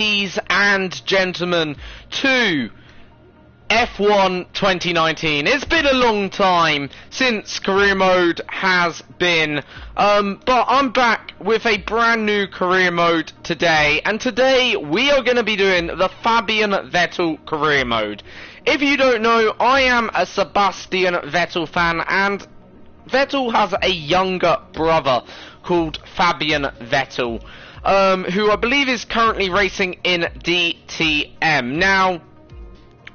Ladies and gentlemen, to F1 2019. It's been a long time since career mode has been, but I'm back with a brand new career mode today, and today we are going to be doing the Fabian Vettel career mode. If you don't know, I am a Sebastian Vettel fan, and Vettel has a younger brother called Fabian Vettel, who I believe is currently racing in DTM. Now,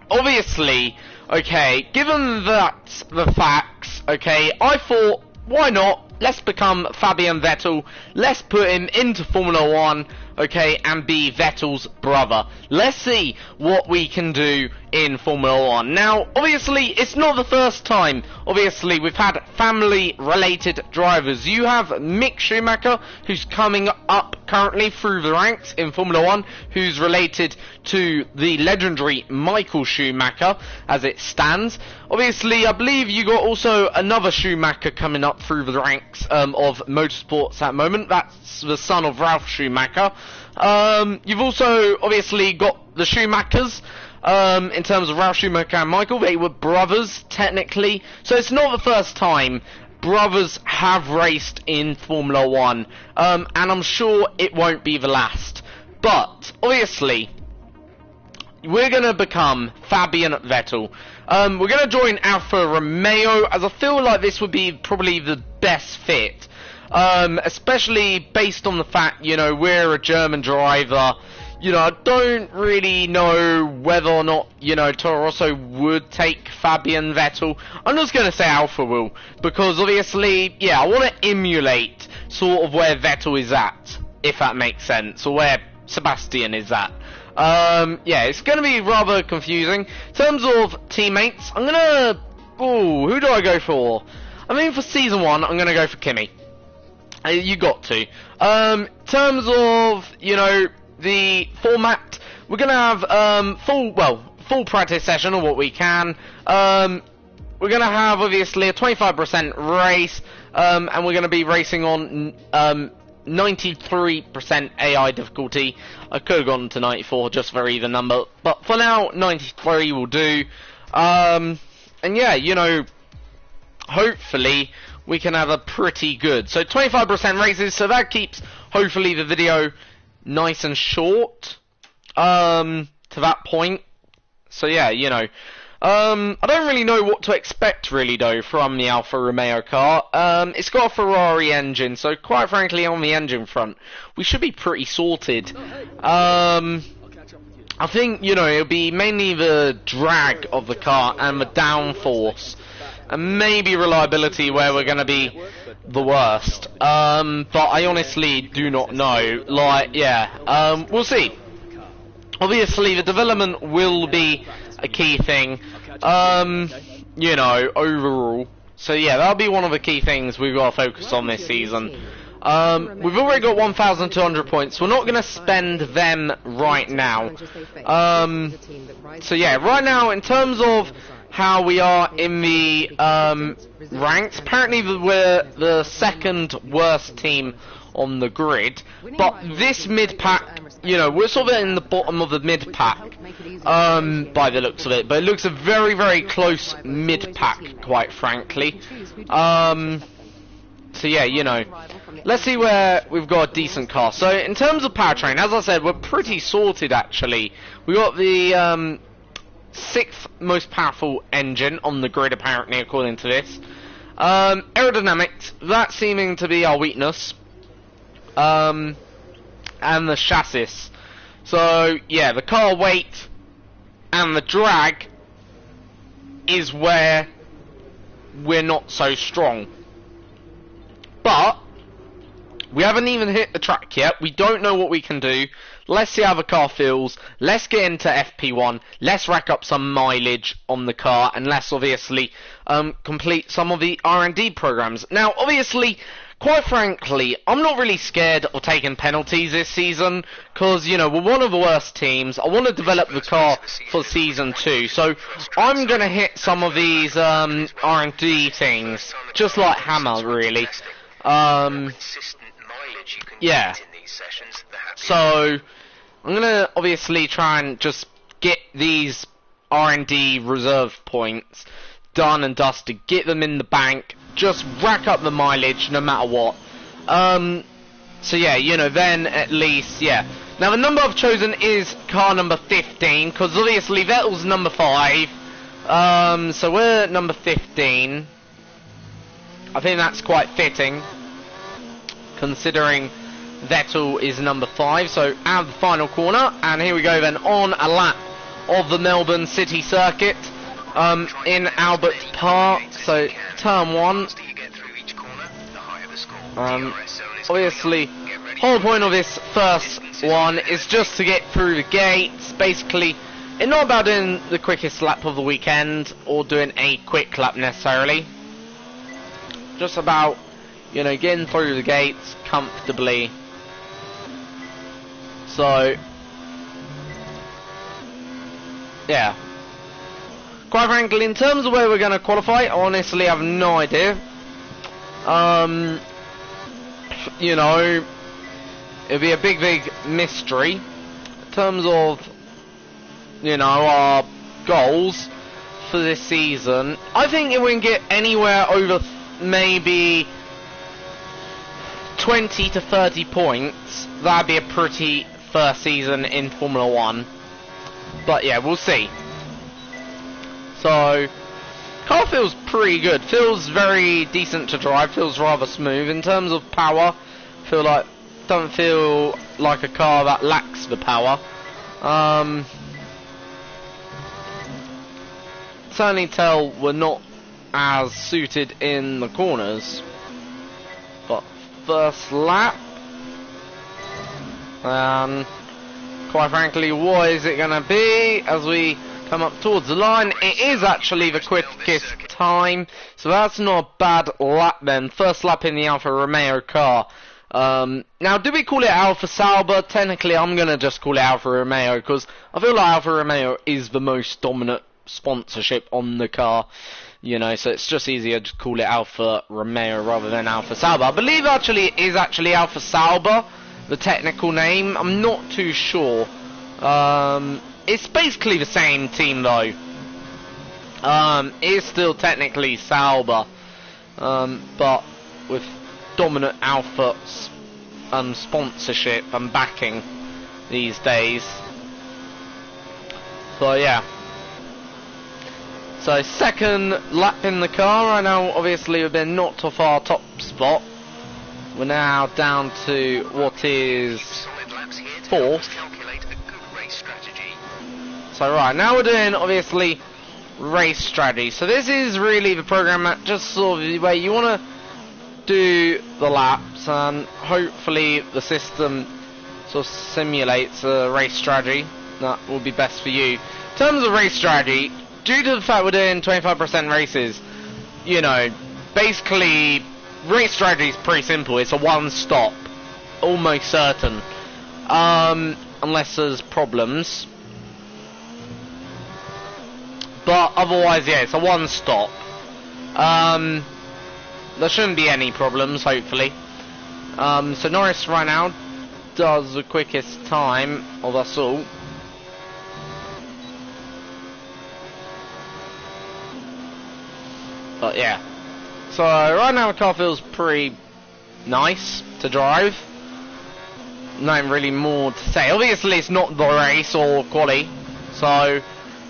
obviously, okay, given that the facts, okay, I thought, why not? Let's become Fabian Vettel. Let's put him into Formula 1, okay, and be Vettel's brother. Let's see what we can do in Formula 1. Now, obviously, it's not the first time. Obviously, we've had family-related drivers. You have Mick Schumacher, who's coming up currently through the ranks in Formula 1, who's related to the legendary Michael Schumacher, as it stands. Obviously, I believe you got also another Schumacher coming up through the ranks of motorsports at the moment. That's the son of Ralf Schumacher. You've also obviously got the Schumachers. In terms of Ralf Schumacher and Michael, they were brothers technically, so it's not the first time brothers have raced in Formula 1, and I'm sure it won't be the last. But obviously, we're going to become Fabian Vettel. We're going to join Alfa Romeo, as I feel like this would be probably the best fit, especially based on the fact, you know, we're a German driver. You know, I don't really know whether or not, you know, Toro Rosso would take Fabian Vettel. I'm just going to say Alfa will, because obviously, yeah, I want to emulate sort of where Vettel is at, if that makes sense, or where Sebastian is at. Yeah, it's going to be rather confusing. In terms of teammates, I'm going to... Ooh, who do I go for? I mean, for Season 1, I'm going to go for Kimi. You got to. In terms of, you know, the format, we're going to have full practice session, or what we can. We're going to have, obviously, a 25% race, and we're going to be racing on 93% AI difficulty. I could have gone to 94 just for even number, but for now 93 will do. And yeah, you know, hopefully we can have a pretty good, so 25% races, so that keeps hopefully the video nice and short to that point. So yeah, you know, I don't really know what to expect really though from the Alfa Romeo car. It's got a Ferrari engine, so quite frankly on the engine front we should be pretty sorted. I think, you know, it'll be mainly the drag of the car and the downforce, and maybe reliability where we're going to be the worst. But I honestly do not know. Like, yeah, we'll see. Obviously the development will be a key thing, you know, overall. So yeah, that'll be one of the key things we've got to focus on this season. We've already got 1,200 points. We're not going to spend them right now. So yeah, right now, in terms of how we are in the ranks, apparently we're the second worst team on the grid, but this mid-pack, you know, we're sort of in the bottom of the mid-pack, by the looks of it, but it looks a very, very close mid-pack, quite frankly. So yeah, you know, let's see where we've got a decent car. So in terms of powertrain, as I said, we're pretty sorted actually. We got the 6th most powerful engine on the grid apparently, according to this. Aerodynamics, that's seeming to be our weakness. And the chassis. So yeah, the car weight and the drag is where we're not so strong. But we haven't even hit the track yet. We don't know what we can do. Let's see how the car feels. Let's get into FP1. Let's rack up some mileage on the car, and let's obviously complete some of the R&D programs. Now, obviously, quite frankly, I'm not really scared of taking penalties this season, because, you know, we're one of the worst teams. I want to develop the car for Season 2, so I'm going to hit some of these R&D things, just like Hammer, really. Yeah. So, I'm gonna obviously try and just get these R&D reserve points done and dusted, get them in the bank, just rack up the mileage no matter what. So yeah, you know, then at least, yeah. Now the number I've chosen is car number 15, because obviously Vettel's number 5, so we're at number 15. I think that's quite fitting, considering Vettel is number 5. So out of the final corner, and here we go then on a lap of the Melbourne City Circuit in Albert Park. So turn 1. Obviously, whole point of this first one is just to get through the gates. Basically, it's not about doing the quickest lap of the weekend or doing a quick lap necessarily. Just about, you know, getting through the gates comfortably. So, yeah. Quite frankly, in terms of where we're going to qualify, I honestly have no idea. You know, it'll be a big mystery in terms of, you know, our goals for this season. I think if we can get anywhere over maybe 20 to 30 points, that'd be a pretty first season in Formula 1. But yeah, we'll see. So, car feels pretty good. Feels very decent to drive. Feels rather smooth. In terms of power, don't feel like a car that lacks the power. Certainly tell we're not as suited in the corners. But first lap, quite frankly, what is it gonna be as we come up towards the line? It is actually the quickest time, so that's not a bad lap then. First lap in the Alfa Romeo car. Now, do we call it Alfa Sauber? Technically, I'm gonna just call it Alfa Romeo, because I feel like Alfa Romeo is the most dominant sponsorship on the car, you know, so it's just easier to call it Alfa Romeo rather than Alfa Sauber. I believe actually it is actually Alfa Sauber, the technical name. I'm not too sure. It's basically the same team though. It's still technically Sauber, but with dominant Alfa sponsorship and backing these days. So yeah. So second lap in the car. Right now, obviously, we've been knocked off our top spot. We're now down to what is 4th. So right, now we're doing, obviously, race strategy. So this is really the program that just sort of where you want to do the laps, and hopefully the system sort of simulates a race strategy that will be best for you. In terms of race strategy, due to the fact we're doing 25% races, you know, basically race strategy is pretty simple. It's a one stop, almost certain, unless there's problems. But otherwise, yeah, it's a one stop. There shouldn't be any problems, hopefully. So Norris right now does the quickest time of us all. But yeah. So right now the car feels pretty nice to drive. Nothing really more to say. Obviously it's not the race or quali, so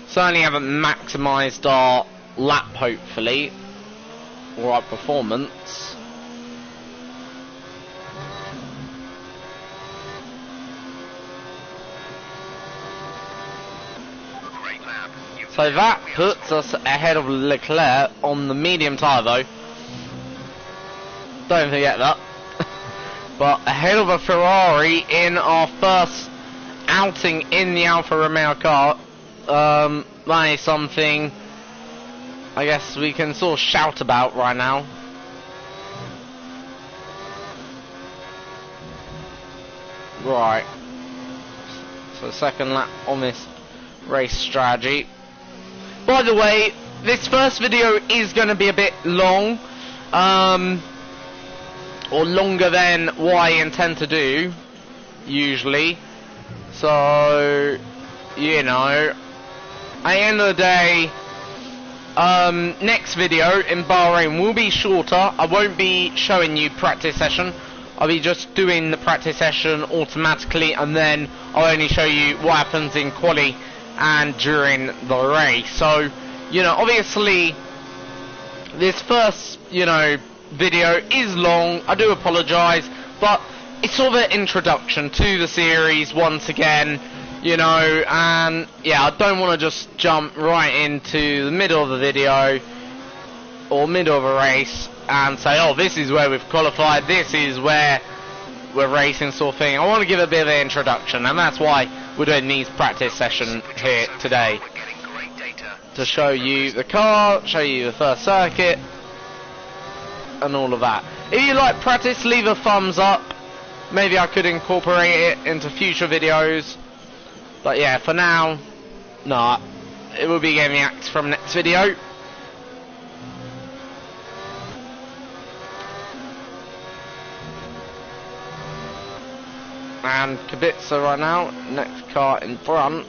certainly haven't maximised our lap, hopefully, or our performance. So that puts us ahead of Leclerc on the medium tyre though. Don't forget that. But ahead of a Ferrari in our first outing in the Alfa Romeo car. That is something I guess we can sort of shout about right now. Right. So second lap on this race strategy. By the way, this first video is going to be a bit long. Or longer than what I intend to do, usually. So, you know, at the end of the day, next video in Bahrain will be shorter. I won't be showing you practice session. I'll be just doing the practice session automatically, and then I'll only show you what happens in quali and during the race. So, you know, obviously this first, you know, video is long. I do apologise, but it's sort of an introduction to the series once again, you know, and yeah, I don't want to just jump right into the middle of the video or middle of a race and say, oh, this is where we've qualified, this is where we're racing, sort of thing. I want to give a bit of an introduction, and that's why we're doing these practice sessions here today, to show you the car, show you the first circuit and all of that. If you like practice, leave a thumbs up. Maybe I could incorporate it into future videos, but yeah, for now, no, it will be game reacts from next video. And Kubica right now, next car in front.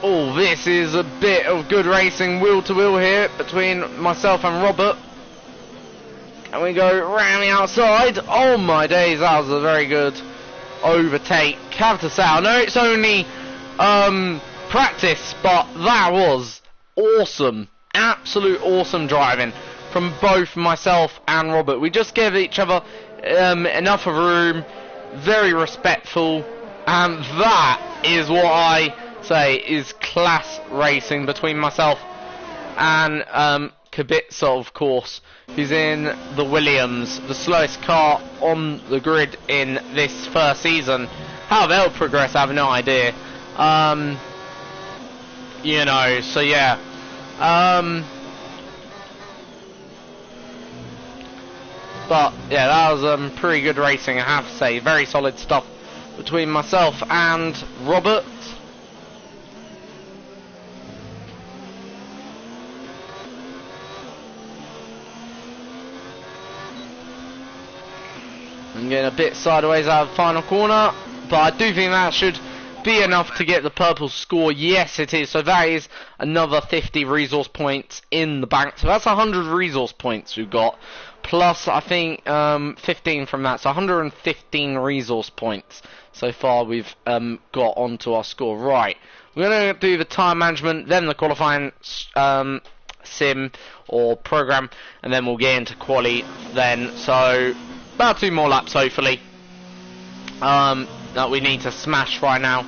Oh, this is a bit of good racing wheel to wheel here between myself and Robert. And we go round the outside. Oh my days, that was a very good overtake. Have to say, I know it's only practice, but that was awesome. Absolute awesome driving from both myself and Robert. We just gave each other enough of room, very respectful, and that is what I say is class racing between myself and Kubica, of course, who's in the Williams, the slowest car on the grid in this first season. How they'll progress, I have no idea. You know, so yeah. But yeah, that was pretty good racing, I have to say. Very solid stuff between myself and Robert. I'm getting a bit sideways out of the final corner, but I do think that should be enough to get the purple score. Yes, it is. So that is another 50 resource points in the bank. So that's 100 resource points we've got. Plus, I think, 15 from that. So 115 resource points so far we've got onto our score. Right. We're going to do the time management, then the qualifying sim or program, and then we'll get into quali then. So about 2 more laps, hopefully, that we need to smash right now.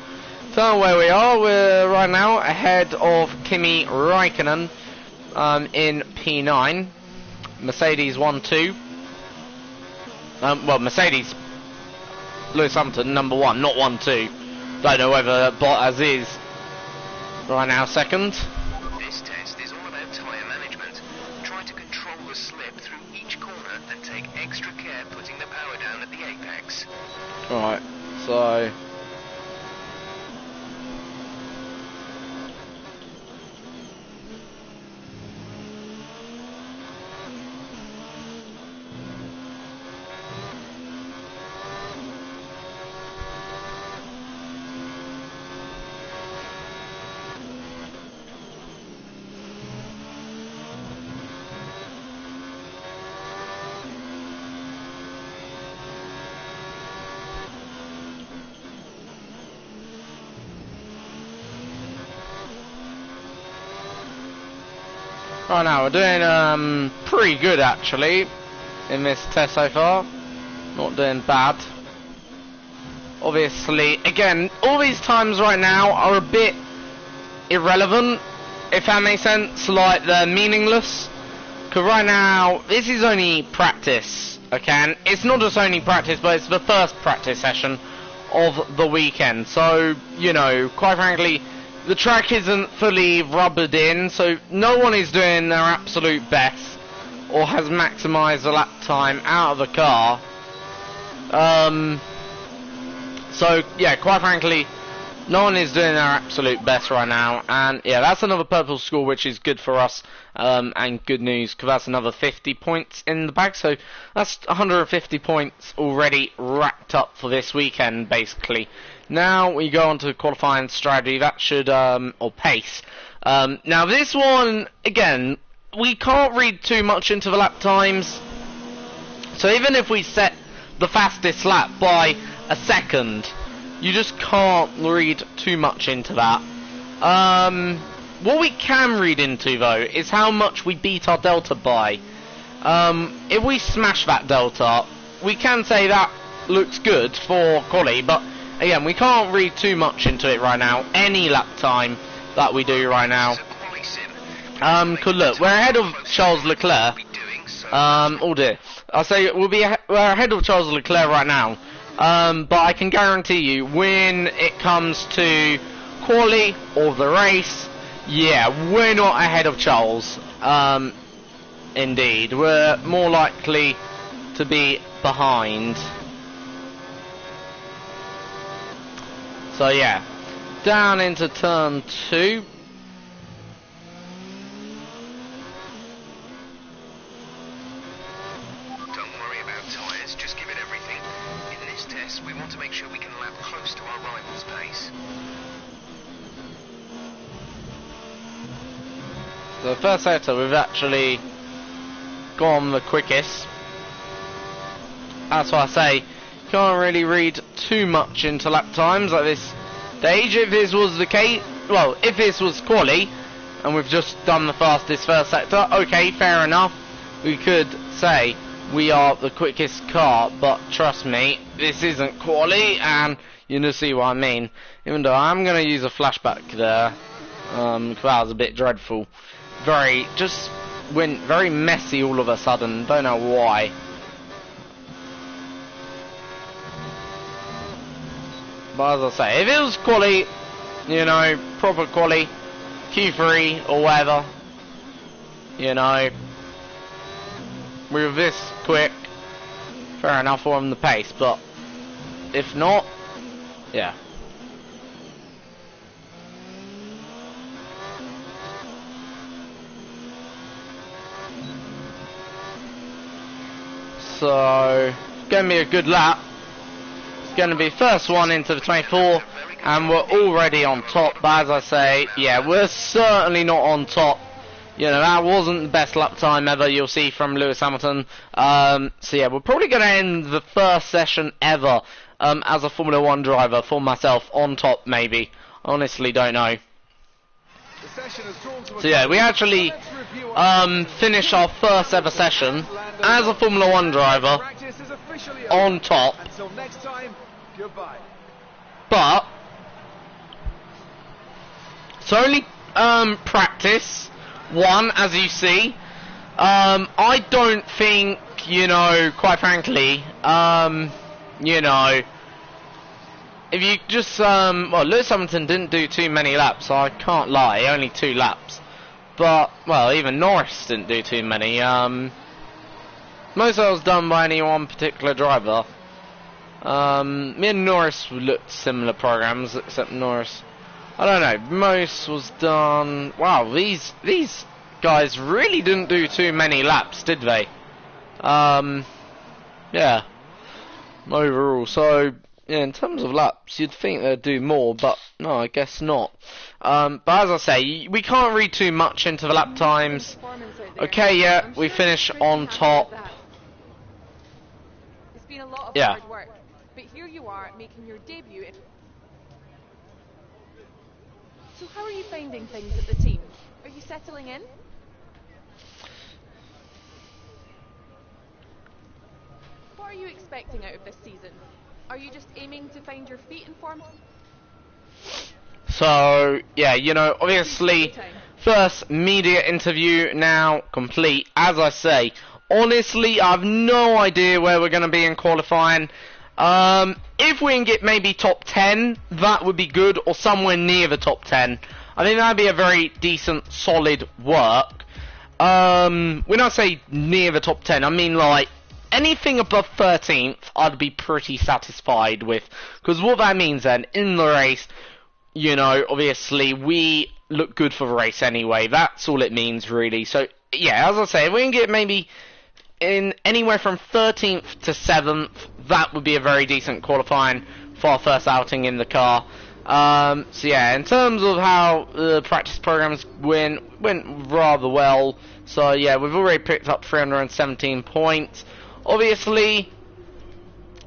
So where we are, we're right now ahead of Kimi Räikkönen in P9. Mercedes 1-2. Well, Mercedes Lewis Hamilton number 1, not 1-2. Don't know whether Bottas is right now second. This test is all about tyre management. Try to control the slip through each corner and take extra care putting the power down at the apex. Right, so right now we're doing pretty good actually in this test so far. Not doing bad. Obviously, again, all these times right now are a bit irrelevant, if that makes sense, like they're meaningless. Because right now, this is only practice, okay? And it's not just only practice, but it's the first practice session of the weekend. So, you know, quite frankly, the track isn't fully rubbered in, so no one is doing their absolute best or has maximised the lap time out of the car. So, yeah, quite frankly, No one is doing their absolute best right now, and yeah, that's another purple score, which is good for us, and good news, because that's another 50 points in the bag, so that's 150 points already racked up for this weekend, basically. Now we go on to qualifying strategy, that should, or pace. Now this one, again, we can't read too much into the lap times, so even if we set the fastest lap by a second, you just can't read too much into that. What we can read into, though, is how much we beat our delta by. If we smash that delta, we can say that looks good for quali, but again, we can't read too much into it right now. Any lap time that we do right now. Cause look, we're ahead of Charles Leclerc. Oh dear. I'll say we're ahead of Charles Leclerc right now. But I can guarantee you, when it comes to quali or the race, yeah, we're not ahead of Charles. Indeed, we're more likely to be behind. So yeah, down into turn 2. We want to make sure we can lap close to our rival's pace. So the first sector we've actually gone the quickest. That's why I say can't really read too much into lap times at this stage. If this was the case, well, if this was quali and we've just done the fastest first sector, okay, fair enough, we could say we are the quickest car, but trust me, this isn't quali, and you know, see what I mean. Even though I'm going to use a flashback there, because that was a bit dreadful. Just went very messy all of a sudden, don't know why. But as I say, if it was quali, you know, proper quali, Q3 or whatever, you know, we were this quick, fair enough, we're on the pace, but if not, yeah. So, it's going to be a good lap. It's going to be first one into the 24, and we're already on top, but as I say, yeah, we're certainly not on top. You know, that wasn't the best lap time ever you'll see from Lewis Hamilton. So yeah, we're probably going to end the first session ever as a Formula 1 driver for myself on top, maybe. Honestly, don't know. So yeah, we actually finished our first ever session as a Formula 1 driver on top. But it's only practice. One, as you see, I don't think, you know, quite frankly, you know, if you just, well, Lewis Hamilton didn't do too many laps, so I can't lie, only 2 laps. But, well, even Norris didn't do too many. Most of it was done by any one particular driver. Me and Norris looked similar programs, except Norris, I don't know, most was done. Wow, these guys really didn't do too many laps, did they? Yeah, overall. So yeah, in terms of laps, you'd think they'd do more, but no, I guess not. But as I say, we can't read too much into the lap times. Okay, yeah, we finish on top. It's been a lot of hard work, but here you are making your debut. So how are you finding things at the team? Are you settling in? What are you expecting out of this season? Are you just aiming to find your feet in form? So, yeah, you know, obviously, first media interview now complete. As I say, honestly, I have no idea where we're going to be in qualifying. If we can get maybe top 10, that would be good, or somewhere near the top 10. I think that would be a very decent, solid work. When I say near the top 10, I mean like anything above 13th, I'd be pretty satisfied with. Because what that means then, in the race, you know, obviously we look good for the race anyway. That's all it means, really. So, yeah, as I say, if we can get maybe in anywhere from 13th to 7th, that would be a very decent qualifying for our first outing in the car. So yeah, in terms of how the practice programs went rather well. So yeah, we've already picked up 317 points. Obviously,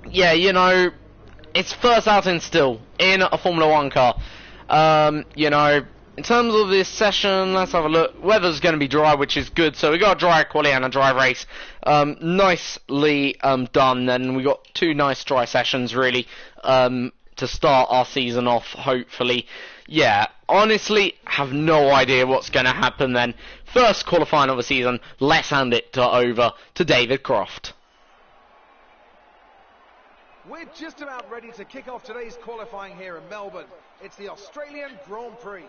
yeah, you know, it's first outing still in a Formula 1 car. You know, in terms of this session, let's have a look. Weather's going to be dry, which is good. So we got a dry quali and a dry race. Nicely done. And we got 2 nice dry sessions, really, to start our season off, hopefully. Yeah, honestly, have no idea what's going to happen then. First qualifying of the season, let's hand it over to David Croft. We're just about ready to kick off today's qualifying here in Melbourne. It's the Australian Grand Prix.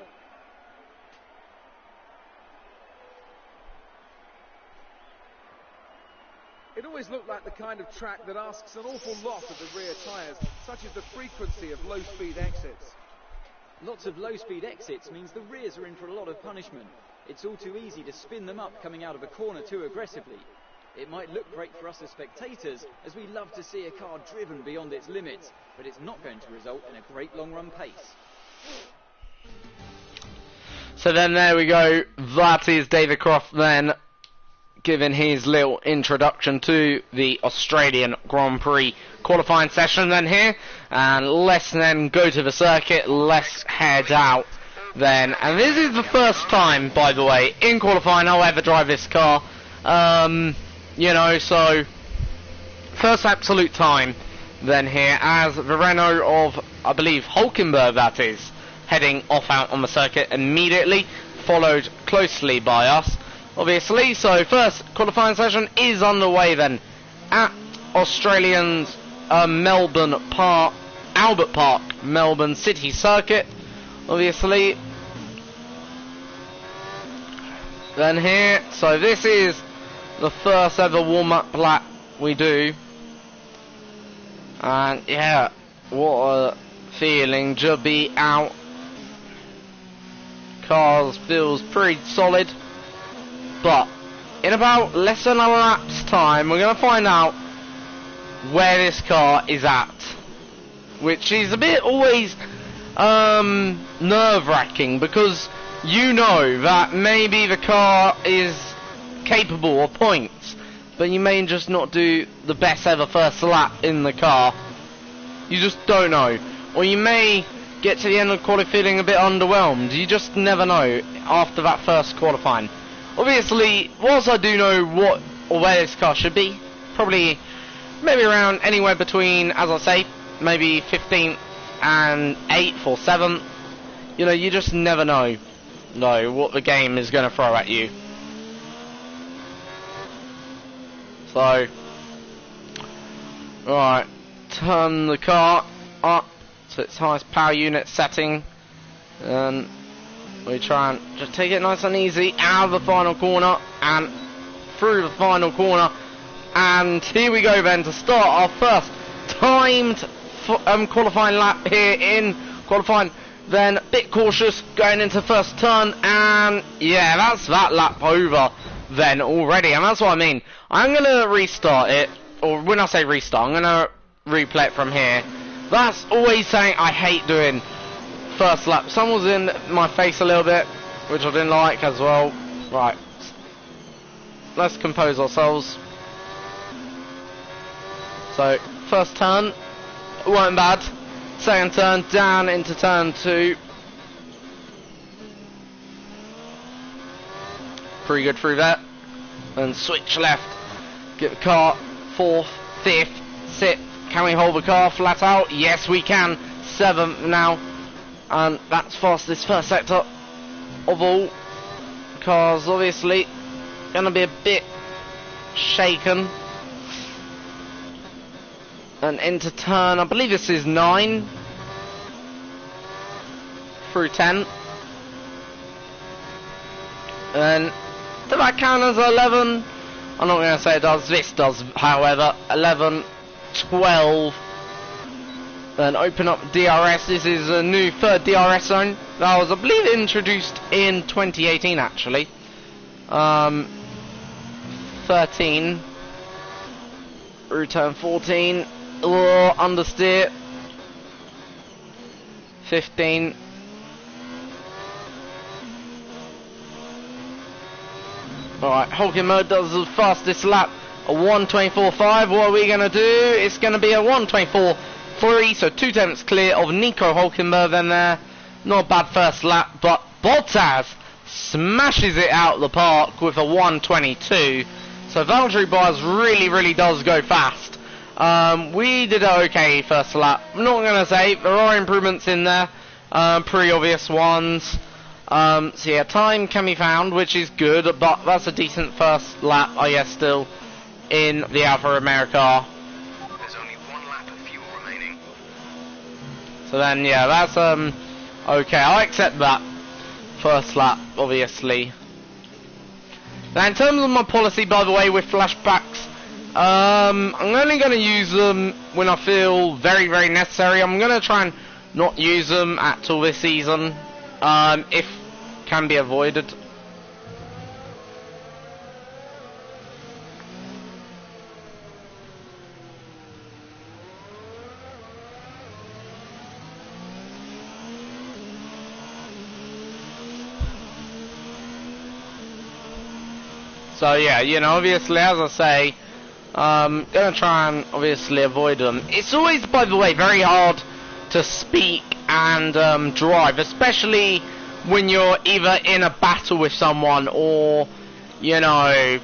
It always looked like the kind of track that asks an awful lot of the rear tyres, such as the frequency of low-speed exits. Lots of low-speed exits means the rears are in for a lot of punishment. It's all too easy to spin them up coming out of a corner too aggressively. It might look great for us as spectators, as we love to see a car driven beyond its limits, but it's not going to result in a great long-run pace. So then there we go. That is David Croft then giving his little introduction to the Australian Grand Prix qualifying session then here. And let's then go to the circuit. Let's head out then. And this is the first time, by the way, in qualifying I'll ever drive this car. You know, so first absolute time then here as the Renault of, I believe, Hulkenberg, that is, heading off out on the circuit immediately, followed closely by us, obviously. So first qualifying session is underway then at Australian's Melbourne Park, Albert Park, Melbourne City Circuit, obviously. Then here, so this is the first ever warm-up lap we do, and yeah, what a feeling to be out. Cars feels pretty solid, but in about less than a lap's time we're going to find out where this car is at, which is a bit always nerve-wracking, because you know that maybe the car is capable of points, but you may just not do the best ever first lap in the car. You just don't know. Or you may get to the end of the qualifying feeling a bit underwhelmed. You just never know after that first qualifying. Obviously, whilst I do know what or where this car should be, probably maybe around anywhere between, as I say, maybe 15th and 8th or 7th. You know, you just never know what the game is going to throw at you. So, right, turn the car up to its highest power unit setting, and we try and just take it nice and easy out of the final corner and through the final corner, and here we go then to start our first timed qualifying lap here in qualifying. Then a bit cautious going into first turn, and yeah, that's that lap over then already, and that's what I mean. I'm going to restart it, or when I say restart, I'm going to replay it from here. That's always saying I hate doing first lap. Someone's in my face a little bit, which I didn't like as well. Right, let's compose ourselves. So, first turn, weren't bad. Second turn, down into turn 2. Pretty good through that. And switch left. Get the car 4th, 5th, 6th. Can we hold the car flat out? Yes, we can. 7th now. And that's fastest first sector of all. Cars obviously going to be a bit shaken. And into turn, I believe this is 9 through 10. And does that count as 11? I'm not going to say it does. This does, however. 11, 12, Then open up DRS. This is a new third DRS zone that was, I believe, introduced in 2018 actually. 13. Return 14. Oh, understeer. 15. Alright, Hulking mode does the fastest lap, a 1:24.5. What are we going to do? It's going to be a 1:24.3, so 2 tenths clear of Nico Hulkenberg then there. Not a bad first lap, but Bottas smashes it out of the park with a 1:22. So Valtteri Bottas really does go fast. We did an okay first lap. I'm not going to say, there are improvements in there, pretty obvious ones. So yeah, time can be found, which is good, but that's a decent first lap, I guess, still in the Alfa Romeo car. There's only 1 lap of fuel remaining. So then, yeah, that's okay. I'll accept that first lap, obviously. Now, in terms of my policy, by the way, with flashbacks, I'm only going to use them when I feel very necessary. I'm going to try and not use them at all this season, if can be avoided. So yeah, you know, obviously, as I say, gonna try and obviously avoid them. It's always, by the way, very hard to speak and drive, especially when you're either in a battle with someone or, you know,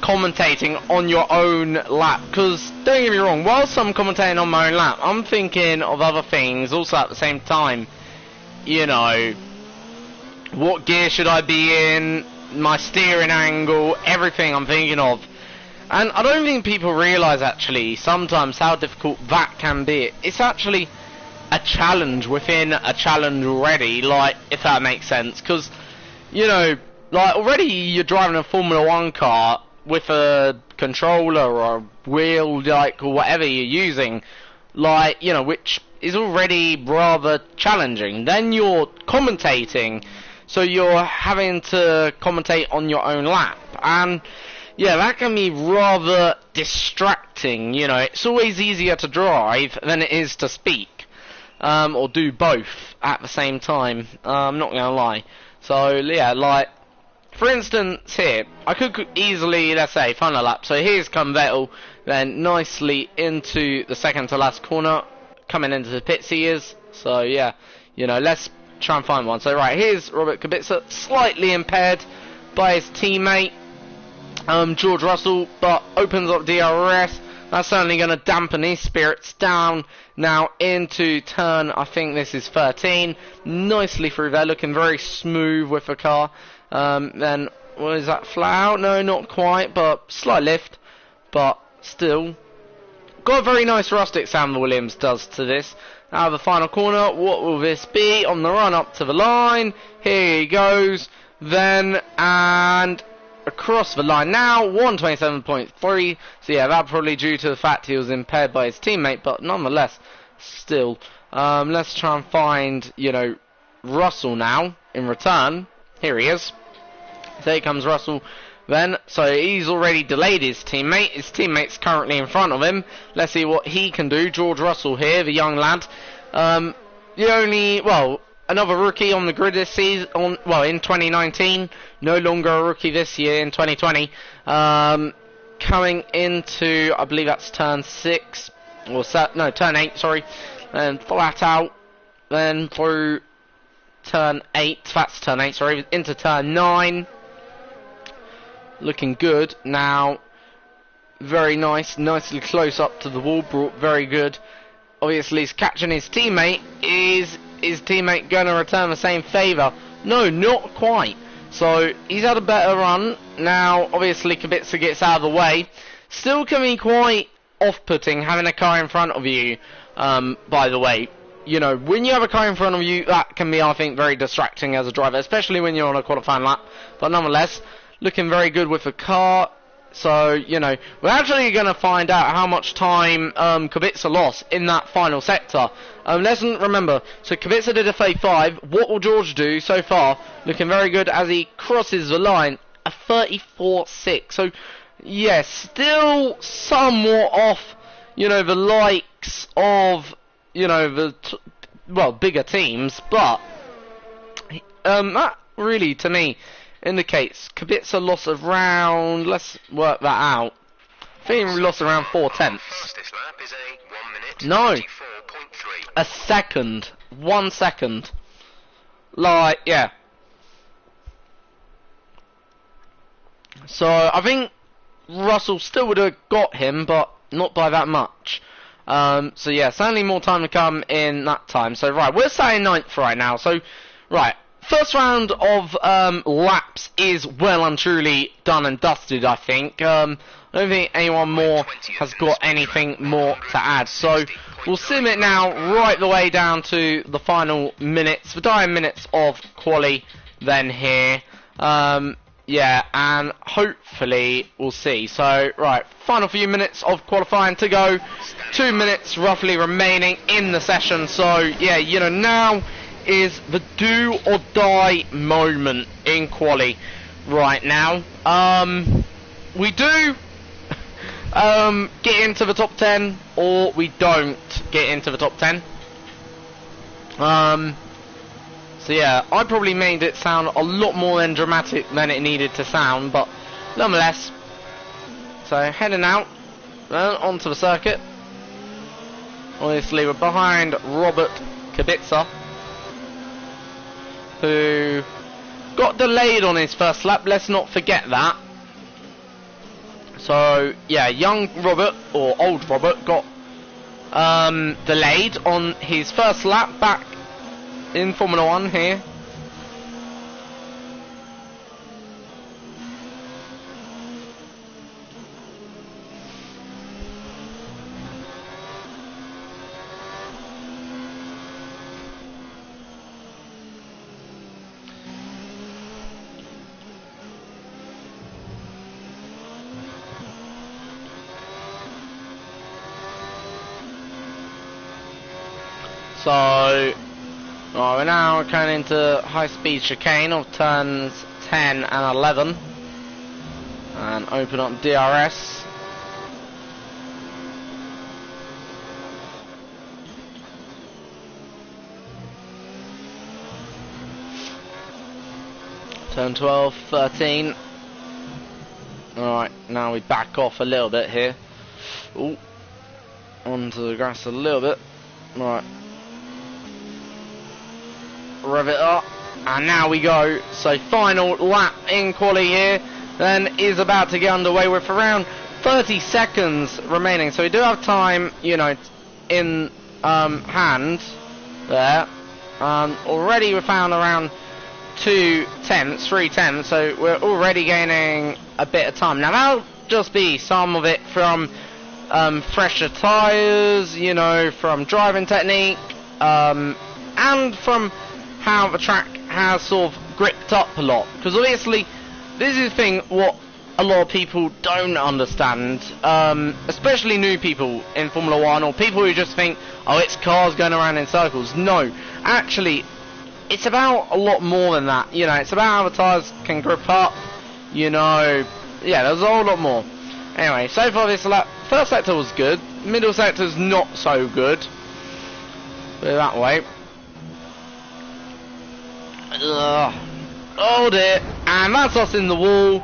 commentating on your own lap. Because, don't get me wrong, whilst I'm commentating on my own lap, I'm thinking of other things also at the same time. You know, what gear should I be in, my steering angle, everything I'm thinking of. And I don't think people realise actually sometimes how difficult that can be. It's actually a challenge within a challenge already, like, if that makes sense. Because, you know, like, already you're driving a Formula 1 car with a controller or a wheel, like, or whatever you're using, like, you know, which is already rather challenging. Then you're commentating, so you're having to commentate on your own lap, and yeah, that can be rather distracting. You know, it's always easier to drive than it is to speak, or do both at the same time. I'm not gonna lie. So yeah, like, for instance here, I could easily, let's say, find a lap. So here's come Vettel, then nicely into the second to last corner, coming into the pits he is. So yeah, you know, let's try and find one. So right, here's Robert Kubica, slightly impaired by his teammate George Russell, but opens up DRS. That's certainly going to dampen his spirits down. Now into turn, I think this is 13, nicely through there, looking very smooth with the car. Then what is that, flat out? No, not quite, but slight lift, but still got a very nice rustic sound the Williams does to this. Now the final corner, what will this be on the run up to the line? Here he goes, then, and across the line now, 1:27.3. So yeah, that probably due to the fact he was impaired by his teammate, but nonetheless, still. Let's try and find, you know, Russell now in return. Here he is. There comes Russell. Then, so he's already delayed his teammate. His teammate's currently in front of him. Let's see what he can do. George Russell here, the young lad. Another rookie on the grid this season. In 2019, no longer a rookie this year in 2020. Coming into, I believe that's turn 6 or turn 8. Sorry, and flat out. Then through turn 8. That's turn 8. Sorry, into turn 9. Looking good now. Very nice, nicely close up to the wall, brought very good. Obviously he's catching his teammate. Is his teammate going to return the same favour? No, not quite. So he's had a better run. Now obviously Kubica gets out of the way. Still can be quite off-putting having a car in front of you, by the way. You know, when you have a car in front of you, that can be, I think, very distracting as a driver, especially when you're on a qualifying lap. But nonetheless, looking very good with the car. So, you know, we're actually going to find out how much time Kubica lost in that final sector. Let's remember, so Kubica did a 35. What will George do so far? Looking very good as he crosses the line. A 34.6. So, yes, still somewhat off, you know, the likes of, you know, the, bigger teams. But, that really, to me, indicates Kubica lost around, let's work that out. I think he lost around 4/10. Fastest lap is a 1 minute No. 24.3. A second. 1 second. Like, yeah. So, I think Russell still would have got him, but not by that much. So, yeah, certainly more time to come in that time. So, right, we're starting 9th right now. So, right. First round of laps is well and truly done and dusted, I think. I don't think anyone more has got anything more to add. So we'll sim it now right the way down to the final minutes, the dying minutes of quali then here. Yeah, and hopefully we'll see. So, right, final few minutes of qualifying to go. 2 minutes roughly remaining in the session. So, yeah, you know, now is the do or die moment in quali right now. We do get into the top 10 or we don't get into the top 10. So yeah, I probably made it sound a lot more than dramatic than it needed to sound, but nonetheless. So heading out onto the circuit. Obviously we're behind Robert Kubica, who got delayed on his first lap, let's not forget that. So, yeah, young Robert, or old Robert, got delayed on his first lap back in Formula 1 here. So, right, we're now going into high-speed chicane of turns 10 and 11. And open up DRS. Turn 12, 13. Alright, now we back off a little bit here. Ooh. Onto the grass a little bit. Right. Rev it up, and now we go. So final lap in quali here then is about to get underway with around 30 seconds remaining, so we do have time, you know, in hand there. Already we found around 3/10, so we're already gaining a bit of time. Now that'll just be some of it from fresher tyres, you know, from driving technique, and from how the track has sort of gripped up a lot. Because obviously, this is the thing what a lot of people don't understand, especially new people in Formula 1, or people who just think, oh, it's cars going around in circles. No, actually, it's about a lot more than that. You know, it's about how the tyres can grip up, you know, yeah, there's a whole lot more. Anyway, so far this lap, first sector was good, middle sector's not so good. Put it that way. Oh dear, and that's us in the wall,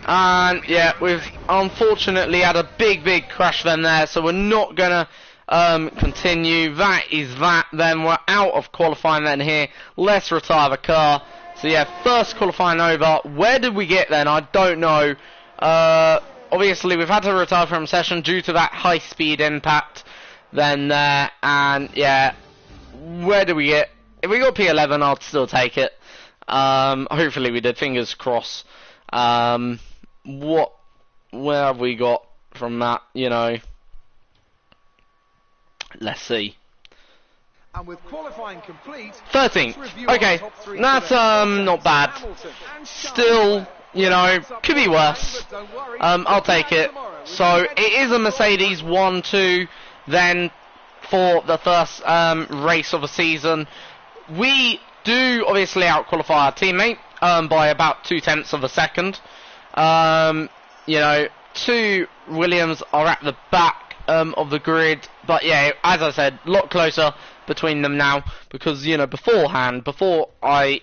and yeah, we've unfortunately had a big crash then there, so we're not gonna continue. That is that then. We're out of qualifying then here. Let's retire the car. So yeah, first qualifying over. Where did we get then? I don't know. Obviously we've had to retire from session due to that high speed impact then there, and yeah, where did we get? If we got P11, I'd still take it. Hopefully we did, fingers crossed. Where have we got from that, you know? Let's see. And with qualifying complete, 13th. let's review our Okay, top three that's today. not bad. Hamilton and Still, you know, could be worse. But don't worry, I'll take it. So it is a Mercedes 1-2 then for the first race of the season. We do obviously out-qualify our teammate by about 0.2 of a second. You know, 2 Williams are at the back of the grid, but yeah, as I said, a lot closer between them now, because, you know, beforehand, before that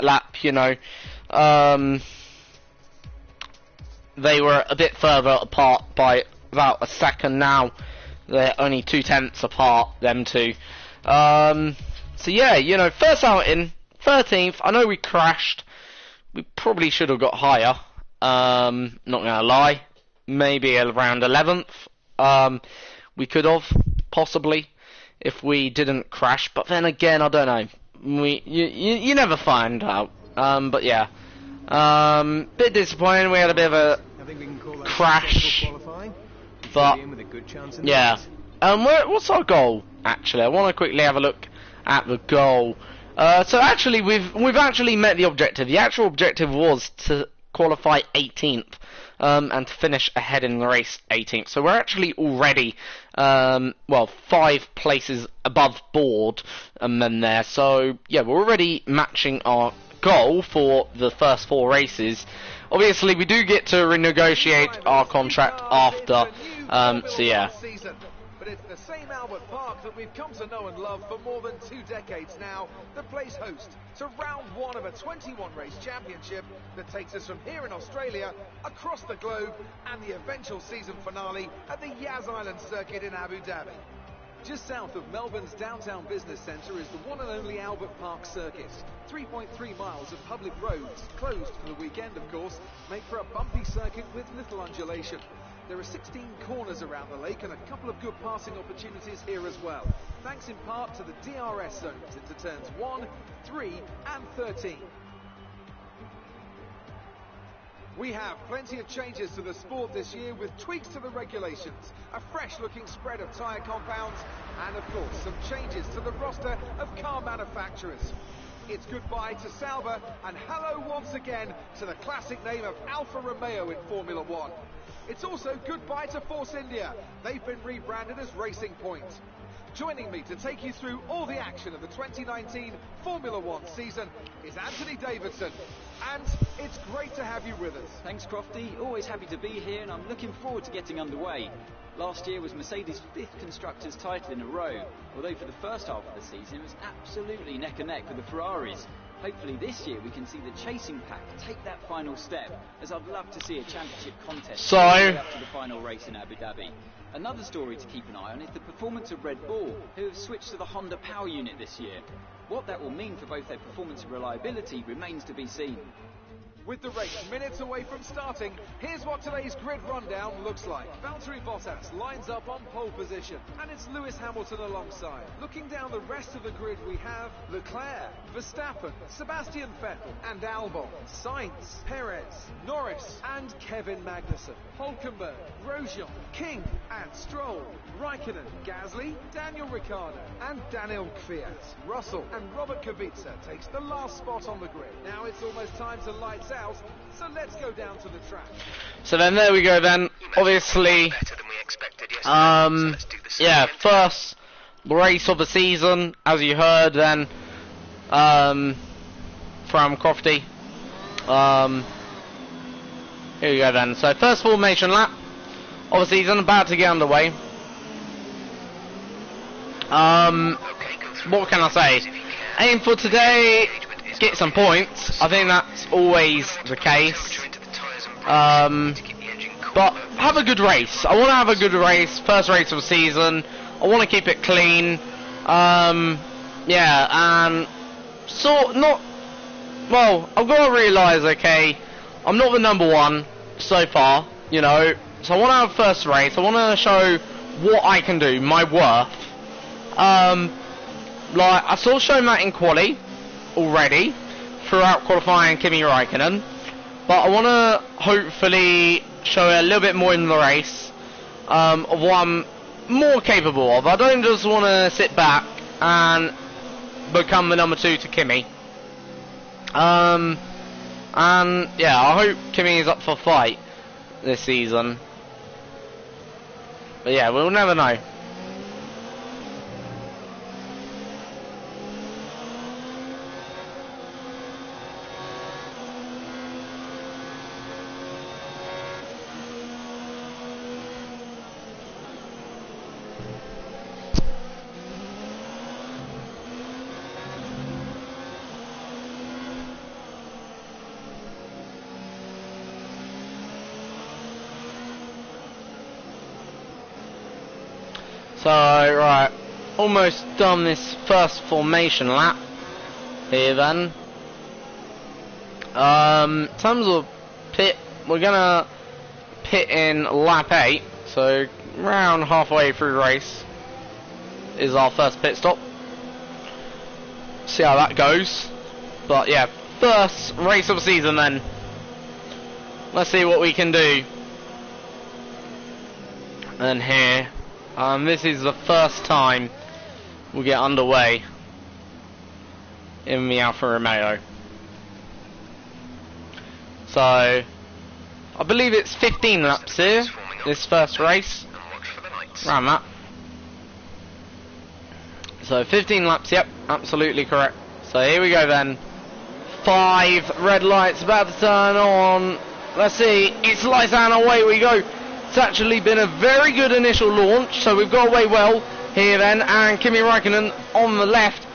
lap, you know, they were a bit further apart by about a second. Now they're only 0.2 apart, them two. So yeah, you know, first outing, 13th. I know we crashed. We probably should have got higher. Not gonna lie, maybe around 11th. We could have possibly if we didn't crash, but then again, I don't know. You never find out. But yeah, bit disappointing. We had a bit of a crash, but yeah. What's our goal actually? I want to quickly have a look at the goal. So actually, we've actually met the objective. The actual objective was to qualify 18th and to finish ahead in the race 18th. So we're actually already 5 places above board and then there. So yeah, we're already matching our goal for the first 4 races. Obviously, we do get to renegotiate our contract after. So yeah. But it's the same Albert Park that we've come to know and love for more than 2 decades now that plays host to round 1 of a 21-race championship that takes us from here in Australia across the globe and the eventual season finale at the Yas Island circuit in Abu Dhabi. Just south of Melbourne's downtown business centre is the one and only Albert Park circuit. 3.3 miles of public roads, closed for the weekend of course, make for a bumpy circuit with little undulation. There are 16 corners around the lake and a couple of good passing opportunities here as well, thanks in part to the DRS zones into turns 1, 3 and 13. We have plenty of changes to the sport this year with tweaks to the regulations, a fresh looking spread of tyre compounds and of course some changes to the roster of car manufacturers. It's goodbye to Sauber and hello once again to the classic name of Alfa Romeo in Formula 1. It's also goodbye to Force India. They've been rebranded as Racing Point. Joining me to take you through all the action of the 2019 Formula 1 season is Anthony Davidson. And it's great to have you with us. Thanks, Crofty. Always happy to be here, and I'm looking forward to getting underway. Last year was Mercedes' 5th Constructors' title in a row, although for the first half of the season it was absolutely neck and neck with the Ferraris. Hopefully this year we can see the chasing pack take that final step, as I'd love to see a championship contest all the way up to the final race in Abu Dhabi. Another story to keep an eye on is the performance of Red Bull, who have switched to the Honda power unit this year. What that will mean for both their performance and reliability remains to be seen. With the race minutes away from starting, here's what today's grid rundown looks like. Valtteri Bottas lines up on pole position, and it's Lewis Hamilton alongside. Looking down the rest of the grid, we have Leclerc, Verstappen, Sebastian Vettel, and Albon, Sainz, Perez, Norris, and Kevin Magnussen, Hülkenberg, Grosjean, King, and Stroll, Raikkonen, Gasly, Daniel Ricciardo, and Daniel Kvyat. Russell and Robert Kubica takes the last spot on the grid. Now it's almost time to lights out, so let's go down to the track. So then there we go then. Obviously, yeah, first race of the season, as you heard then, from Crofty. Here we go then. So first formation lap of the season, about to get underway. What can I say? Aim for today, get some points. I think that's always the case. But have a good race. I want to have a good race. First race of the season. I want to keep it clean. Yeah, and I've got to realise, okay, I'm not the number 1 so far, you know. So I want to have first race. I want to show what I can do, my worth. Like I sort of shown that in quali already throughout qualifying Kimi Raikkonen, but I want to hopefully show a little bit more in the race of what I'm more capable of. I don't just want to sit back and become the number 2 to Kimi. And yeah, I hope Kimi is up for fight this season. But yeah, we'll never know. So, right, almost done this first formation lap here then. In terms of pit, we're gonna pit in lap 8, so around halfway through the race is our first pit stop. See how that goes. But yeah, first race of the season then. Let's see what we can do. And here. This is the first time we get underway in the Alfa Romeo. So, I believe it's 15 laps here, this first race. Around that. So 15 laps, yep, absolutely correct. So here we go then. 5 red lights about to turn on. Let's see, it's lights out and away we go. It's actually been a very good initial launch, so we've got away well here then, and Kimi Räikkönen on the left.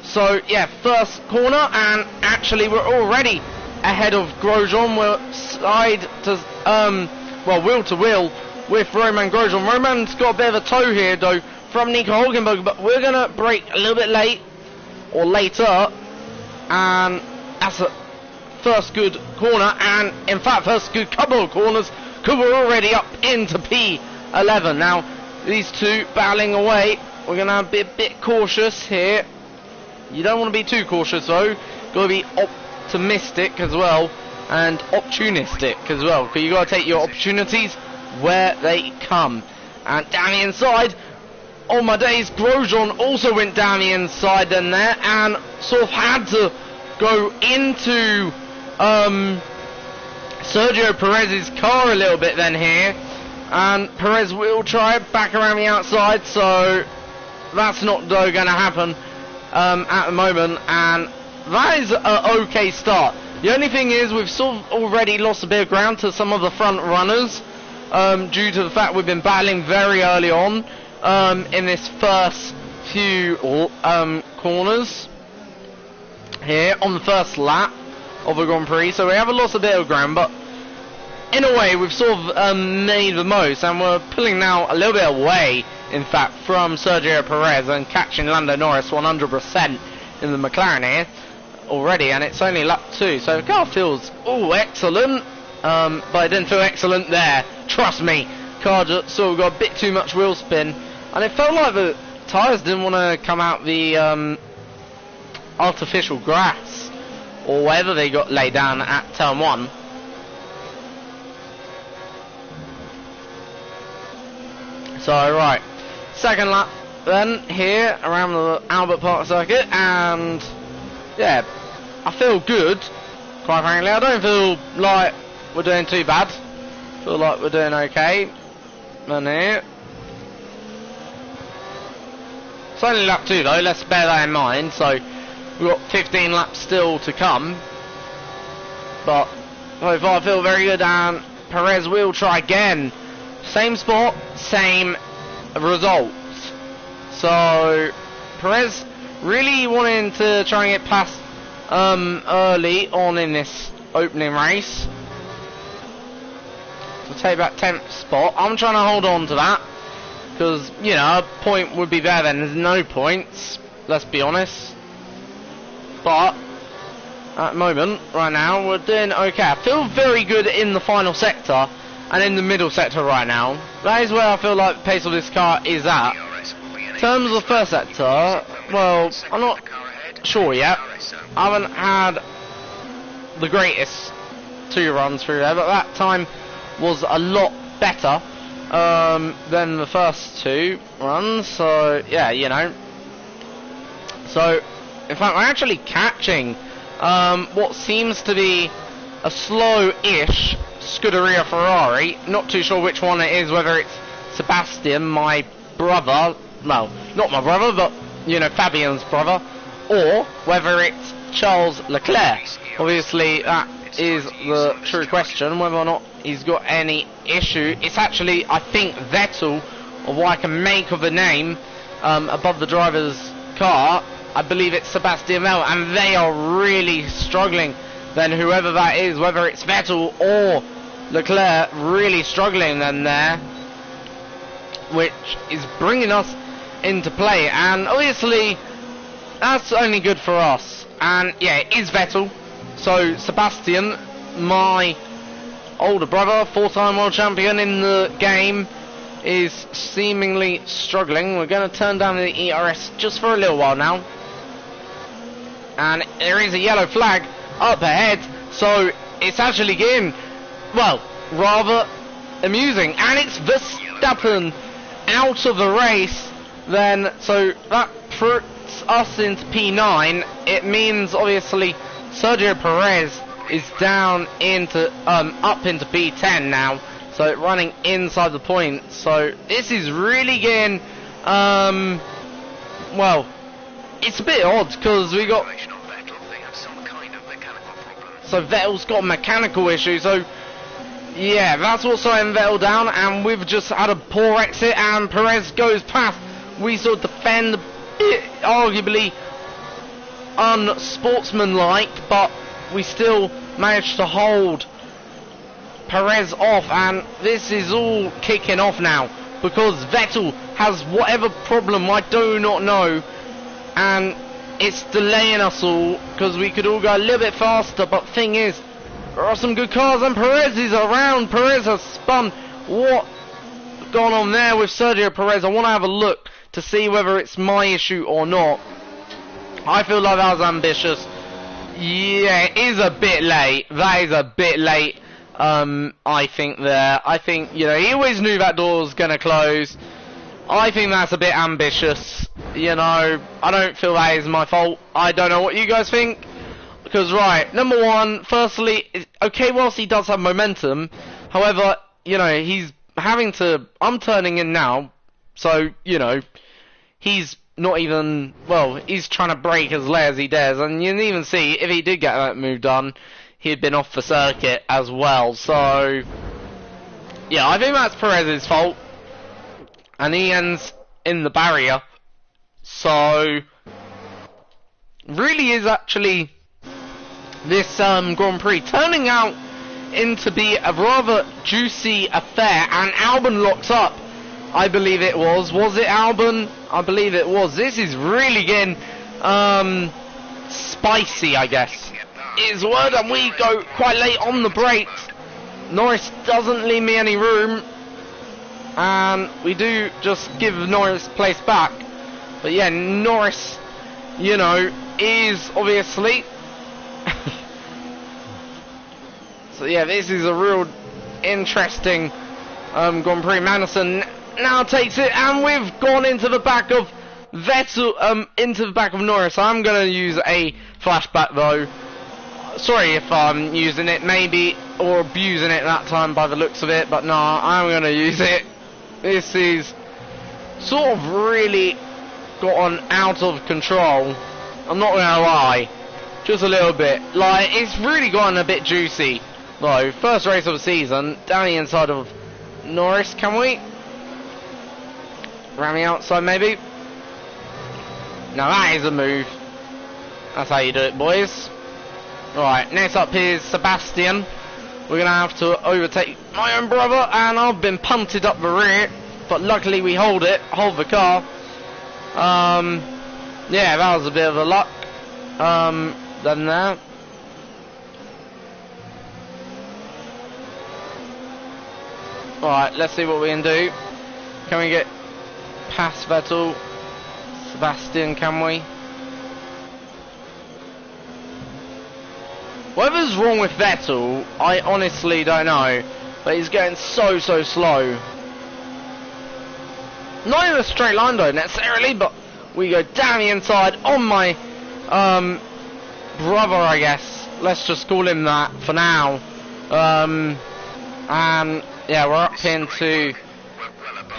So yeah, first corner, and actually we're already ahead of Grosjean. We're side to well, wheel to wheel with Romain Grosjean. Romain's got a bit of a tow here though from Nico Hülkenberg, but we're gonna brake a little bit late or later, and that's a first good corner, and in fact first good couple of corners. We're already up into P11 now. These two battling away. We're gonna have to be a bit cautious here. You don't want to be too cautious though. Got to be optimistic as well and opportunistic as well. Because you got to take your opportunities where they come. And down the inside, on my days, Grosjean also went down the inside then there and sort of had to go into Sergio Perez's car a little bit then here, and Perez will try back around the outside, so that's not going to happen at the moment, and that is an okay start. The only thing is we've sort of already lost a bit of ground to some of the front runners due to the fact we've been battling very early on in this first few corners here on the first lap of the Grand Prix, so we haven't lost a bit of ground, but in a way we've sort of made the most, and we're pulling now a little bit away in fact from Sergio Perez and catching Lando Norris 100% in the McLaren here already, and it's only lap 2, so the car feels excellent, but it didn't feel excellent there, trust me. Car just sort of got a bit too much wheel spin, and it felt like the tyres didn't want to come out the artificial grass or whatever they got laid down at turn 1. So right, second lap then here around the Albert Park circuit, and yeah, I feel good, quite frankly. I don't feel like we're doing too bad. Feel like we're doing okay. And here, it's only lap 2 though, let's bear that in mind. So we've got 15 laps still to come, but so far I feel very good, and Perez will try again. Same spot, same results. So Perez really wanting to try and get past early on in this opening race to take that 10th spot. I'm trying to hold on to that because, you know, a point would be better than there's no points, let's be honest. But at the moment, right now, we're doing okay. I feel very good in the final sector and in the middle sector right now. That is where I feel like the pace of this car is at. In terms of the first sector, well, I'm not sure yet. I haven't had the greatest 2 runs through there, but that time was a lot better than the first 2 runs. So yeah, you know. So in fact, we're actually catching what seems to be a slow-ish Scuderia Ferrari. Not too sure which one it is, whether it's Sebastian, my brother, well, not my brother, but, you know, Fabian's brother, or whether it's Charles Leclerc. Obviously, that is the true question, whether or not he's got any issue. It's actually, I think, Vettel, or what I can make of the name, above the driver's car. I believe it's Sebastian Vettel, and they are really struggling. Then whoever that is, whether it's Vettel or Leclerc, really struggling then there, which is bringing us into play. And obviously, that's only good for us. And yeah, it is Vettel. So Sebastian, my older brother, 4-time world champion in the game, is seemingly struggling. We're going to turn down the ERS just for a little while now. And there is a yellow flag up ahead, so it's actually getting, well, rather amusing. And it's Verstappen out of the race then, so that puts us into P9. It means obviously Sergio Perez is down into up into P10 now, so running inside the point. So this is really getting well, it's a bit odd because we got, so Vettel's got a mechanical issue, so yeah, that's what's slowing Vettel down, and we've just had a poor exit, and Perez goes past. We sort of defend a bit, arguably unsportsmanlike, but we still managed to hold Perez off, and this is all kicking off now, because Vettel has whatever problem, I do not know, and it's delaying us all, because we could all go a little bit faster. But thing is, there are some good cars, and Perez is around. Perez has spun. What's gone on there with Sergio Perez? I want to have a look to see whether it's my issue or not. I feel like that was ambitious. Yeah, it is a bit late. That is a bit late, I think there. I think, you know, he always knew that door was going to close. I think that's a bit ambitious. You know, I don't feel that is my fault. I don't know what you guys think. Because, right, number one, firstly, okay, whilst he does have momentum, however, you know, he's having to, I'm turning in now, so, you know, he's not even, well, he's trying to break as late as he dares, and you can even see, if he did get that move done, he'd been off the circuit as well. So, yeah, I think that's Perez's fault, and he ends in the barrier. So, really is actually this Grand Prix turning out into be a rather juicy affair, and Albon locks up. I believe it was. Was it Albon? I believe it was. This is really getting spicy, I guess, is the word, and we go quite late on the brakes. Norris doesn't leave me any room, and we do just give Norris place back. But yeah, Norris, you know, is obviously so yeah, this is a real interesting Grand Prix. Magnussen now takes it, and we've gone into the back of Vettel, into the back of Norris. I'm going to use a flashback though. Sorry if I'm using it, maybe, or abusing it that time by the looks of it, but no, I'm going to use it. This is sort of really gotten out of control. I'm not going to lie, just a little bit. Like, it's really gotten a bit juicy though. First race of the season, down the inside of Norris. Can we ram the outside maybe? Now that is a move. That's how you do it, boys. Right, next up is Sebastian. We're gonna have to overtake my own brother, and I've been punted up the rear, but luckily we hold the car. Yeah, that was a bit of a luck. Then there. Alright, let's see what we can do. Can we get past Vettel? Sebastian, can we? Whatever's wrong with Vettel, I honestly don't know. But he's going so slow. not in a straight line though necessarily, but we go down the inside on my brother, I guess. Let's just call him that for now. And yeah, we're up into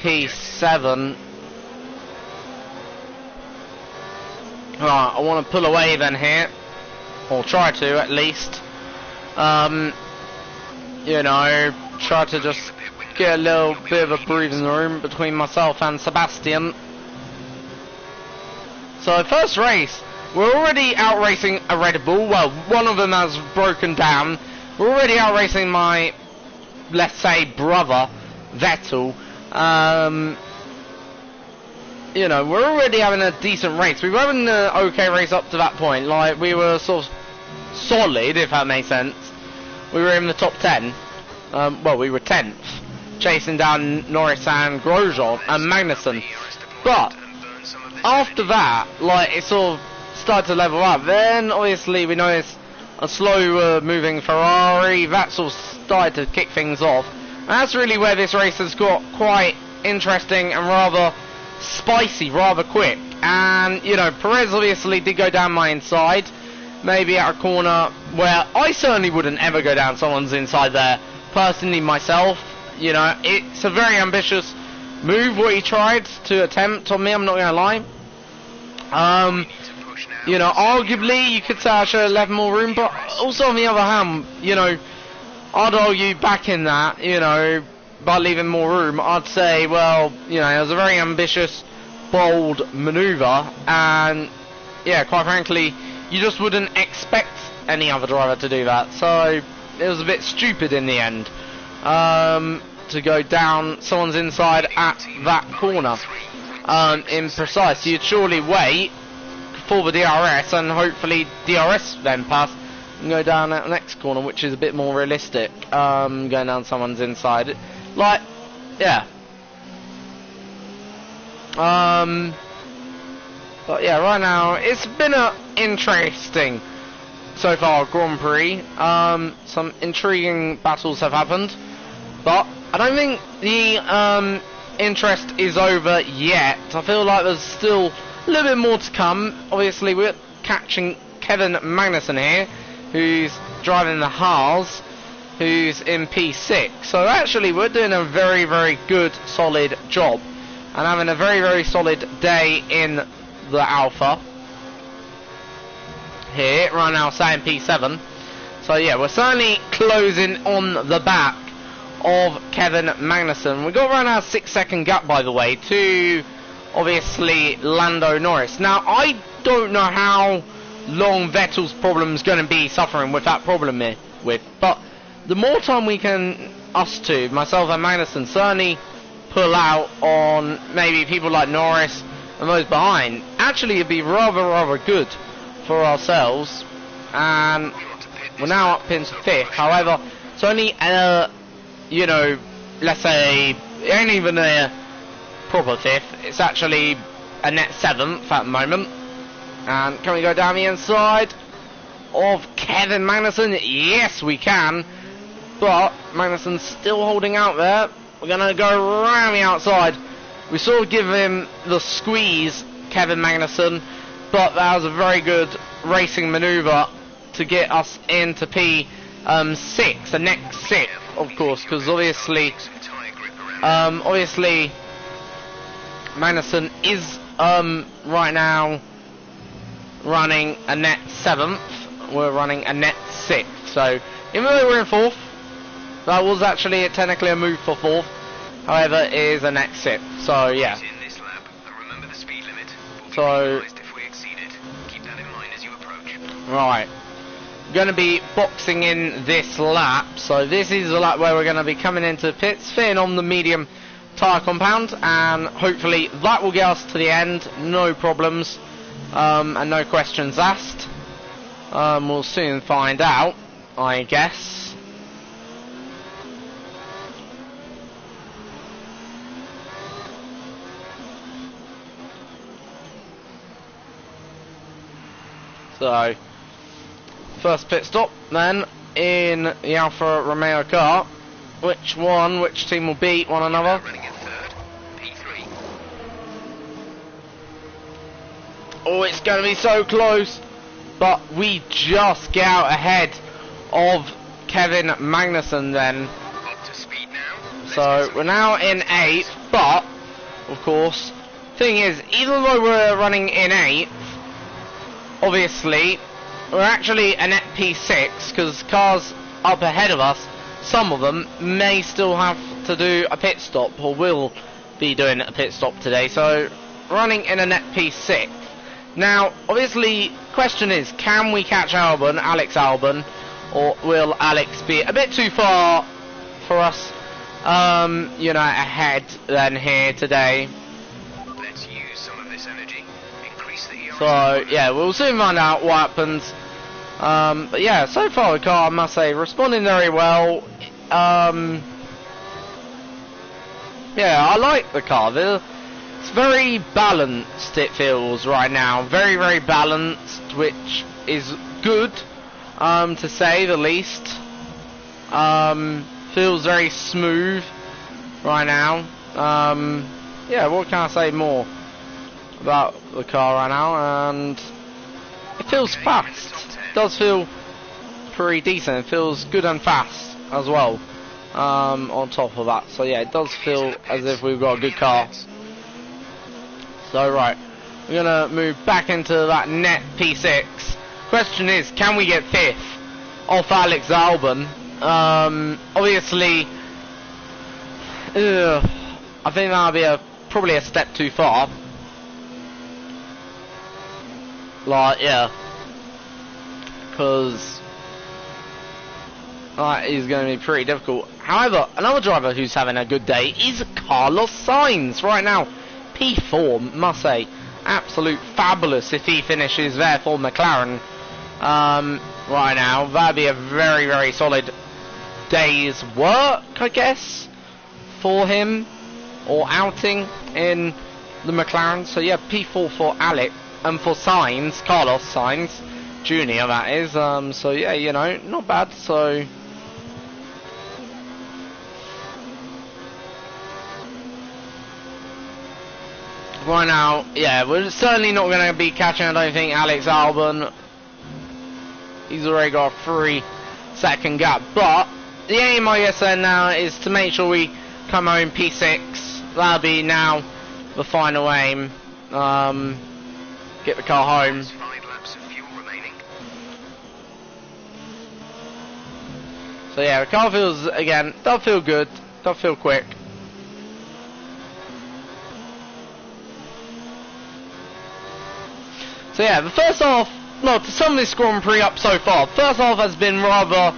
P7. Right, I want to pull away then here, or try to at least. You know, try to just get a little bit of a breathing room between myself and Sebastian. So first race, we're already out racing a Red Bull. Well, one of them has broken down. We're already out racing my, let's say, brother, Vettel. You know, we're already having a decent race. We were having an okay race up to that point. Like, we were sort of solid, if that makes sense. We were in the top 10. Well, we were 10th, chasing down Norris and Grosjean and Magnussen. But after that, like, it sort of started to level up. Then, obviously, we noticed a slow moving Ferrari. That sort of started to kick things off. And that's really where this race has got quite interesting and rather spicy, rather quick. And, you know, Perez obviously did go down my inside. Maybe at a corner where I certainly wouldn't ever go down someone's inside there. Personally, myself, you know, it's a very ambitious move what he tried to attempt on me, I'm not going to lie. You know, arguably, you could say I should have left more room, but also on the other hand, you know, I'd argue back in that, you know, by leaving more room, I'd say, well, you know, it was a very ambitious, bold manoeuvre, and, yeah, quite frankly, you just wouldn't expect any other driver to do that, so it was a bit stupid in the end, to go down someone's inside at that corner. In precise, you'd surely wait for the DRS, and hopefully DRS then pass and go down at the next corner, which is a bit more realistic, going down someone's inside. Like, yeah. But yeah, right now, it's been a interesting, so far, Grand Prix. Some intriguing battles have happened, but I don't think the interest is over yet. I feel like there's still a little bit more to come. Obviously, we're catching Kevin Magnussen here, who's driving the Haas, who's in P6. So actually, we're doing a very, very good, solid job, and having a very, very solid day in the Alpha here. Right now, saying P7. So yeah, we're certainly closing on the back of Kevin Magnussen. We got around our 6-second gap, by the way, to obviously Lando Norris. Now, I don't know how long Vettel's problem's going to be suffering with that problem with, but the more time we can, us two, myself and Magnussen, certainly pull out on maybe people like Norris and those behind, actually it'd be rather, rather good for ourselves. And we're now up into 5th. However, it's only you know, let's say, it ain't even a proper 5th, it's actually a net 7th at the moment. And can we go down the inside of Kevin Magnussen? Yes, we can. But Magnussen's still holding out there. We're going to go around the outside. We sort of give him the squeeze, Kevin Magnussen, but that was a very good racing manoeuvre to get us into P6, the next 6th, of course, because obviously Magnussen is right now running a net 7th. We're running a net 6th. So even though we're in 4th, that was actually technically a move for 4th. However, it is a net 6th. So yeah. So right, going to be boxing in this lap. So this is the lap where we're going to be coming into pits, fitting on the medium tyre compound, and hopefully that will get us to the end, no problems, and no questions asked. We'll soon find out, I guess. So, first pit stop then in the Alfa Romeo car. Which team will beat one another? Oh, it's going to be so close. But we just get out ahead of Kevin Magnussen then. Up to speed now. So we're now in 8th, but of course, thing is, even though we're running in 8th, obviously we're actually a net P6 because cars up ahead of us, some of them may still have to do a pit stop or will be doing a pit stop today. So running in a net P6. Now, obviously, question is, can we catch Alex Albon, or will Alex be a bit too far for us, you know, ahead than here today? Let's use some of this energy. Increase the ER. So, yeah, we'll soon find out what happens. But yeah, so far the car, I must say, responding very well. Yeah, I like the car. It's very balanced, it feels, right now. Very, very balanced, which is good, to say the least. Feels very smooth right now. Yeah, what can I say more about the car right now? And it feels fast. It does feel pretty decent. It feels good and fast as well, on top of that. So yeah, it does feel as if we've got a good car. So right, we're going to move back into that net P6. Question is, can we get 5th off Alex Albon? Obviously, I think that would be probably a step too far. Like, yeah. Because that is going to be pretty difficult. However, another driver who's having a good day is Carlos Sainz right now. P4, must say, absolute fabulous if he finishes there for McLaren right now. That'd be a very, very solid day's work, I guess, for him, or outing in the McLaren. So yeah, P4 for Alex, and for Sainz, Carlos Sainz Jr. that is. So yeah, you know, not bad. So right now, yeah, we're certainly not going to be catching, I don't think, Alex Albon. He's already got a 3-second gap. But the aim, I guess, then now is to make sure we come home P6. That'll be now the final aim. Get the car home. 5 laps of fuel remaining. So yeah, the car feels, again, does feel good, does feel quick. So yeah, the first half, no, to sum this Grand Prix up so far, first half has been rather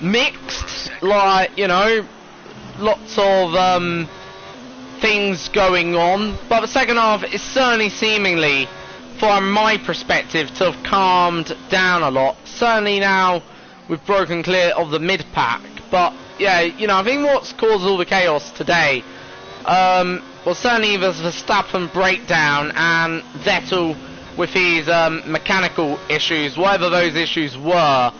mixed, like, you know, lots of things going on, but the second half is certainly seemingly, from my perspective, to have calmed down a lot. Certainly now we've broken clear of the mid-pack, but yeah, you know, I think what's caused all the chaos today, well, certainly the Verstappen breakdown and Vettel with his mechanical issues, whatever those issues were.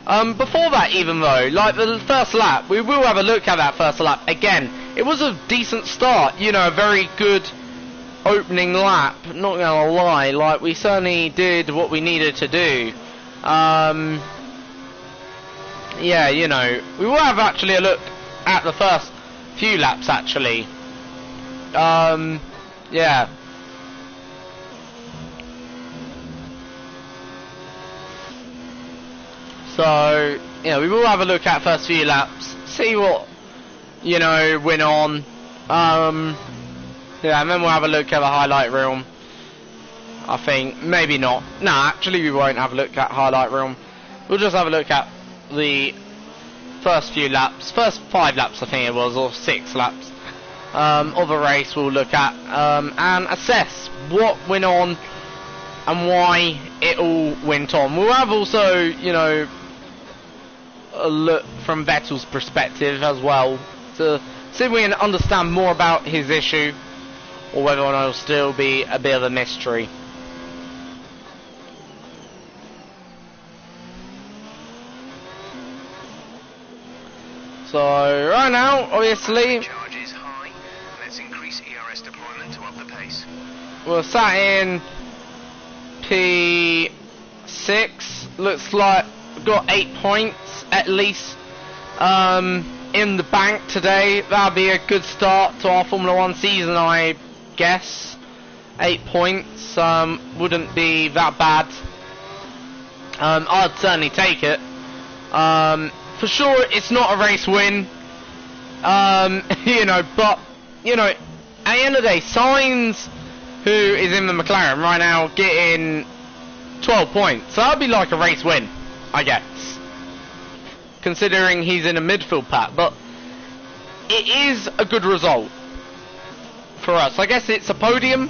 Before that, even though, like the first lap, we will have a look at that first lap again. It was a decent start, you know, a very good opening lap, not gonna lie. Like, we certainly did what we needed to do. Yeah, you know, we will have actually a look at the first few laps actually. Yeah. So, you know, we will have a look at first few laps, see what, you know, went on. Yeah, and then we'll have a look at the highlight reel. I think, maybe not. Nah, actually we won't have a look at highlight reel. We'll just have a look at the first few laps, first 5 laps I think it was, or 6 laps of a race we'll look at, and assess what went on and why it all went on. We'll have also, you know, a look from Vettel's perspective as well, to see if we can understand more about his issue, or whether or not it'll still be a bit of a mystery. So right now, obviously, Charge is high. Let's increase increase ERS deployment to up the pace. We're sat in P6. Looks like we've got 8 points at least in the bank today. That'll be a good start to our Formula 1 season, I guess. 8 points wouldn't be that bad. I'd certainly take it. For sure, it's not a race win. You know, but you know, at the end of the day, Sainz, who is in the McLaren right now, getting 12 points. So that'd be like a race win, I guess, considering he's in a midfield pack. But it is a good result for us. I guess it's a podium.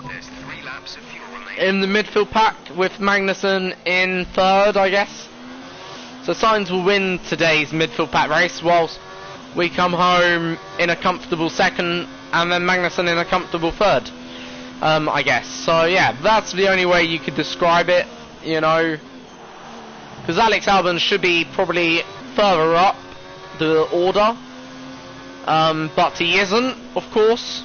There's 3 laps of fuel remaining. In the midfield pack with Magnussen in third, I guess. So Sainz will win today's midfield pack race, whilst we come home in a comfortable second, and then Magnussen in a comfortable third, I guess. So yeah, that's the only way you could describe it, you know, because Alex Albon should be probably further up the order, but he isn't, of course.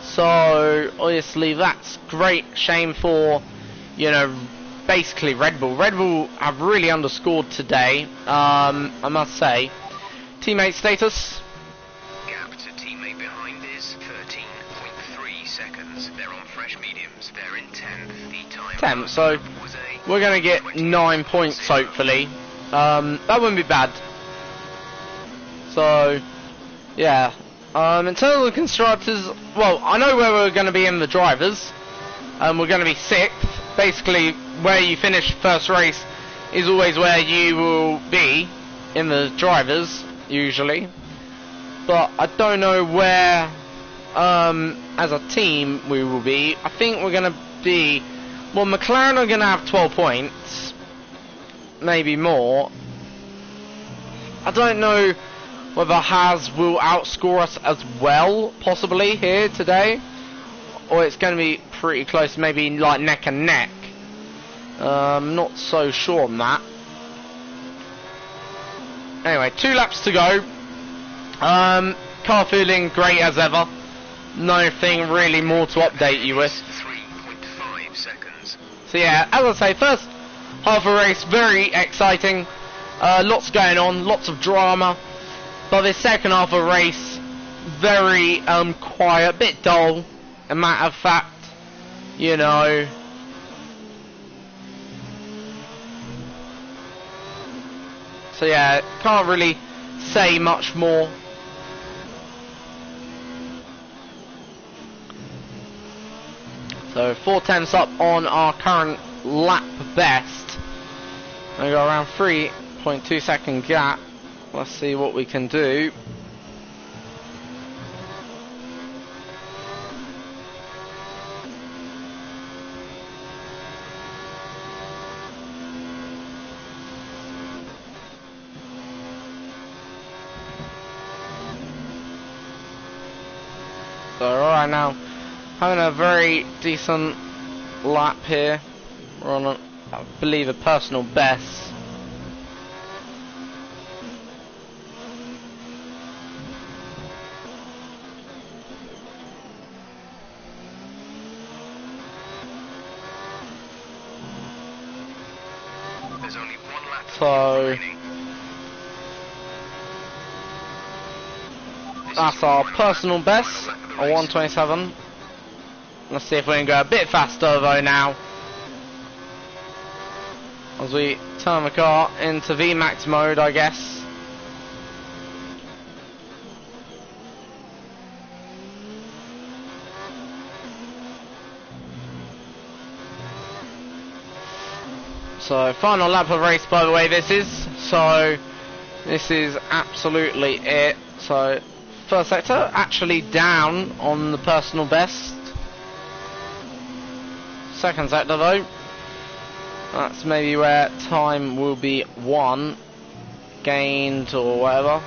So obviously that's great shame for, you know, basically Red Bull. Red Bull have really underscored today, I must say. Teammate status. Gap to teammate behind is 13.3 seconds. They're on fresh mediums. They're in 10th. The time 10th, so we're going to get 9 points hopefully. That wouldn't be bad. So yeah, in terms of the constructors, well, I know where we're going to be in the drivers. We're going to be 6th. Basically, where you finish first race is always where you will be in the drivers, usually. But I don't know where, as a team, we will be. I think we're going to be... Well, McLaren are going to have 12 points. Maybe more. I don't know whether Haas will outscore us as well, possibly, here today. Or it's going to be pretty close, maybe like neck and neck. Not so sure on that. Anyway, 2 laps to go. Car feeling great as ever. Nothing really more to update you with. 3.5 seconds. So yeah, as I say, first half of the race, very exciting. Lots going on, lots of drama. But this second half of the race, very quiet, bit dull. A matter of fact, you know. So yeah, can't really say much more. So 4/10 up on our current lap best. We got around 3.2 second gap. Let's see what we can do. So right now, having a very decent lap here. We're on, I believe, a personal best. There's only 1 lap So remaining. that's our personal best, a 1:27. Let's see if we can go a bit faster though now, as we turn the car into VMAX mode, I guess. So final lap of race, by the way, this is. So this is absolutely it. So first sector actually down on the personal best. Second sector though, that's maybe where time will be won, gained or whatever.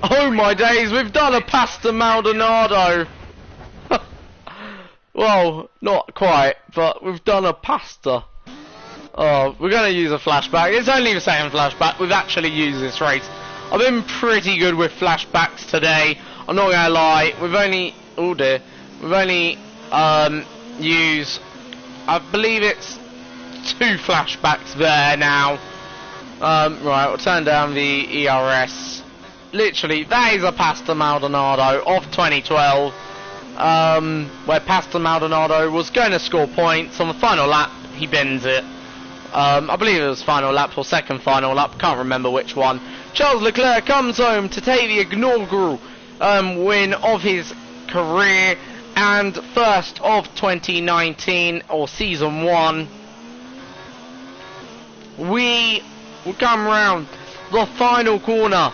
Oh my days, we've done a pasta Maldonado. Well, not quite, but we've done a pasta. Oh, we're going to use a flashback. It's only the second flashback we've actually used this race. I've been pretty good with flashbacks today. I'm not gonna lie. We've only, oh dear, we've only used, I believe it's 2 flashbacks there now. Right, we'll turn down the ERS. Literally, that is a Pasta Maldonado of 2012. Where Pasta Maldonado was going to score points on the final lap, he bends it. I believe it was final lap or second final lap, can't remember which one. Charles Leclerc comes home to take the inaugural win of his career and first of 2019 or season 1. We will come round the final corner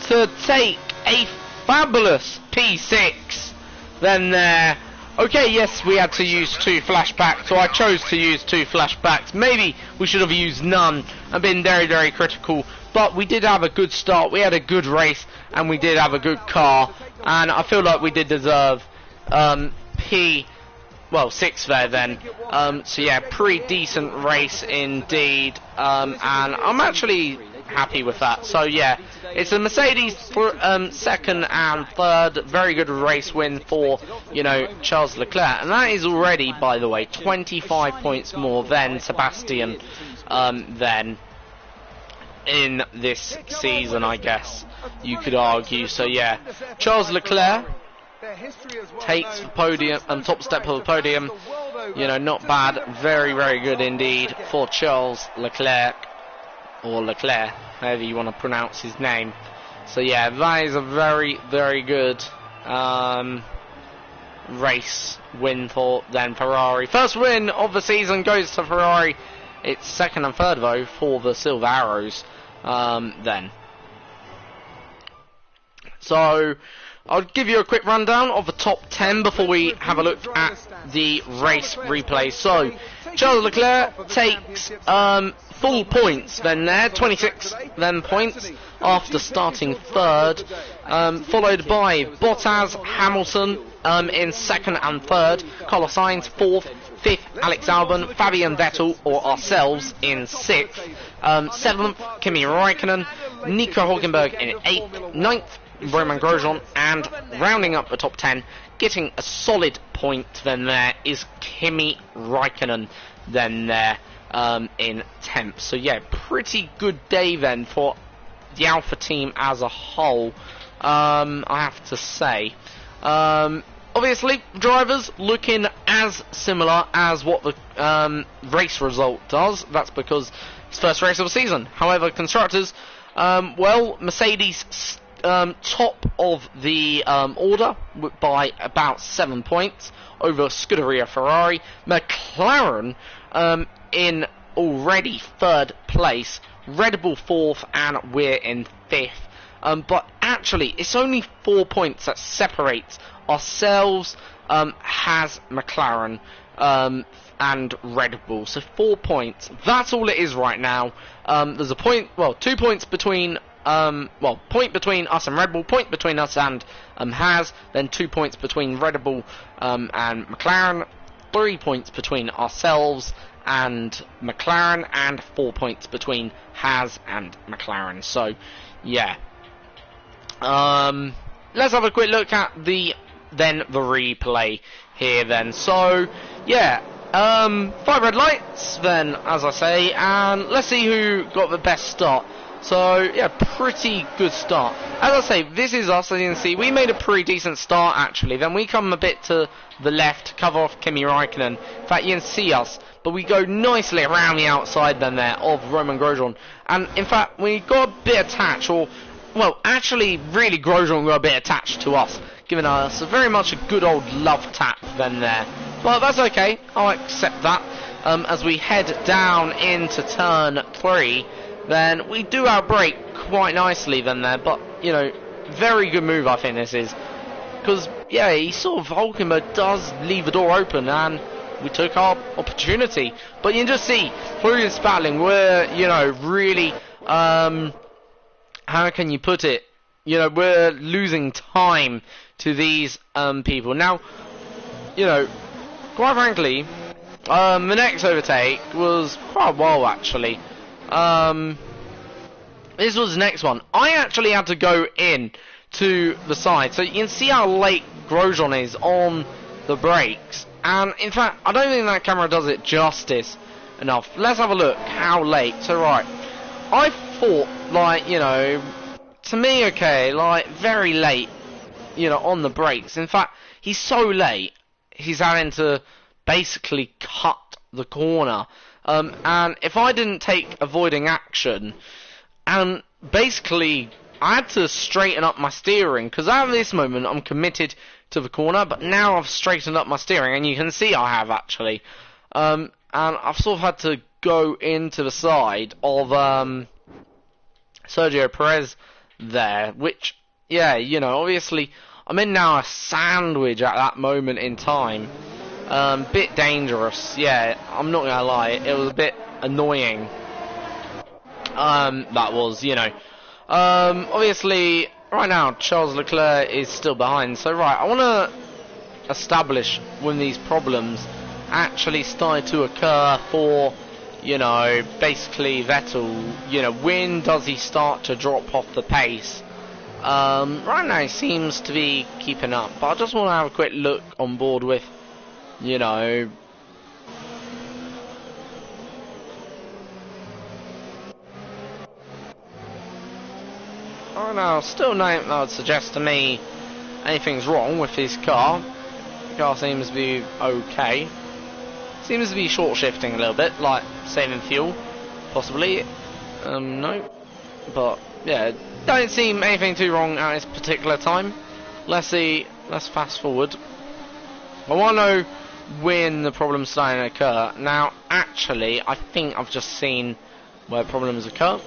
to take a fabulous P6 then there. Okay, yes, we had to use 2 flashbacks, so I chose to use 2 flashbacks. Maybe we should have used none and been very, very critical, but we did have a good start, we had a good race, and we did have a good car, and I feel like we did deserve P6 there then. So yeah, pretty decent race indeed, and I'm actually happy with that. So yeah, it's a Mercedes second and third, very good race win for, you know, Charles Leclerc, and that is already, by the way, 25 points more than Sebastian then in this season, I guess you could argue. So yeah, Charles Leclerc takes the podium and top step of the podium. You know, not bad, very, very good indeed for Charles Leclerc, or Leclerc, however you want to pronounce his name. So yeah, that is a very, very good race win for then Ferrari. First win of the season goes to Ferrari. It's second and third though for the Silver Arrows then. So I'll give you a quick rundown of the top 10 before we have a look at the race replay. So Charles Leclerc takes full points then there, 26 then points after starting third, followed by Bottas, Hamilton in second and third, Carlos Sainz fourth, fifth Alex Albon, Fabian Vettel or ourselves in sixth, seventh Kimi Räikkönen, Nico Hülkenberg in eighth, ninth Romain Grosjean, and rounding up the top 10, getting a solid point then there is Kimi Räikkönen then there in 10th. So yeah, pretty good day then for the Alpha team as a whole, I have to say. Obviously, drivers looking as similar as what the race result does. That's because it's first race of the season. However, constructors, well, Mercedes top of the order by about 7 points over Scuderia Ferrari. McLaren in already third place, Red Bull fourth, and we're in fifth. But actually, it's only 4 points that separates ourselves, has McLaren, and Red Bull. So 4 points. That's all it is right now. There's a point, well, 2 points between, point between us and Red Bull, point between us and Haas, then 2 points between Red Bull and McLaren, 3 points between ourselves and McLaren, and 4 points between Haas and McLaren. So, yeah. Let's have a quick look at the replay here then. So, yeah, 5 red lights then, as I say, and let's see who got the best start. So, yeah, pretty good start. As I say, this is us, as you can see. We made a pretty decent start, actually. Then we come a bit to the left, cover off Kimi Räikkönen. In fact, you can see us, but we go nicely around the outside then there of Romain Grosjean. And, in fact, we got a bit attached, or, well, actually, really, Grosjean got a bit attached to us, giving us very much a good old love tap then there. Well, that's okay. I'll accept that. As we head down into turn 3, then we do outbrake quite nicely then there, but, you know, very good move I think this is, because, yeah, he sort of, Hülkenberg does leave the door open, and we took our opportunity, but you can just see, through this battling, we're, you know, really, how can you put it, you know, we're losing time to these, people. Now, you know, quite frankly, the next overtake was quite a while actually. this was the next one. I actually had to go in to the side, so you can see how late Grosjean is on the brakes. And in fact, I don't think that camera does it justice enough. Let's have a look how late. So right, I thought, like, you know, to me, okay, like very late, you know, on the brakes. In fact, he's so late, he's having to basically cut the corner. And if I didn't take avoiding action, and basically I had to straighten up my steering, because at this moment I'm committed to the corner, but now I've straightened up my steering, and you can see I have actually. And I've sort of had to go into the side of Sergio Perez there, which, yeah, you know, obviously I'm in now a sandwich at that moment in time. Bit dangerous, yeah, I'm not gonna lie, it was a bit annoying. That was, you know. Obviously, right now, Charles Leclerc is still behind. So, right, I want to establish when these problems actually started to occur for, you know, basically Vettel. You know, when does he start to drop off the pace? Right now, he seems to be keeping up. But I just want to have a quick look on board with, you know, right now, still nothing that would suggest to me anything's wrong with his car. The car seems to be okay. Seems to be short shifting a little bit, like saving fuel, possibly. No. But, yeah, don't seem anything too wrong at this particular time. Let's see, let's fast forward. I want to know when the problem's starting to occur. Now, actually, I think I've just seen where problems occur.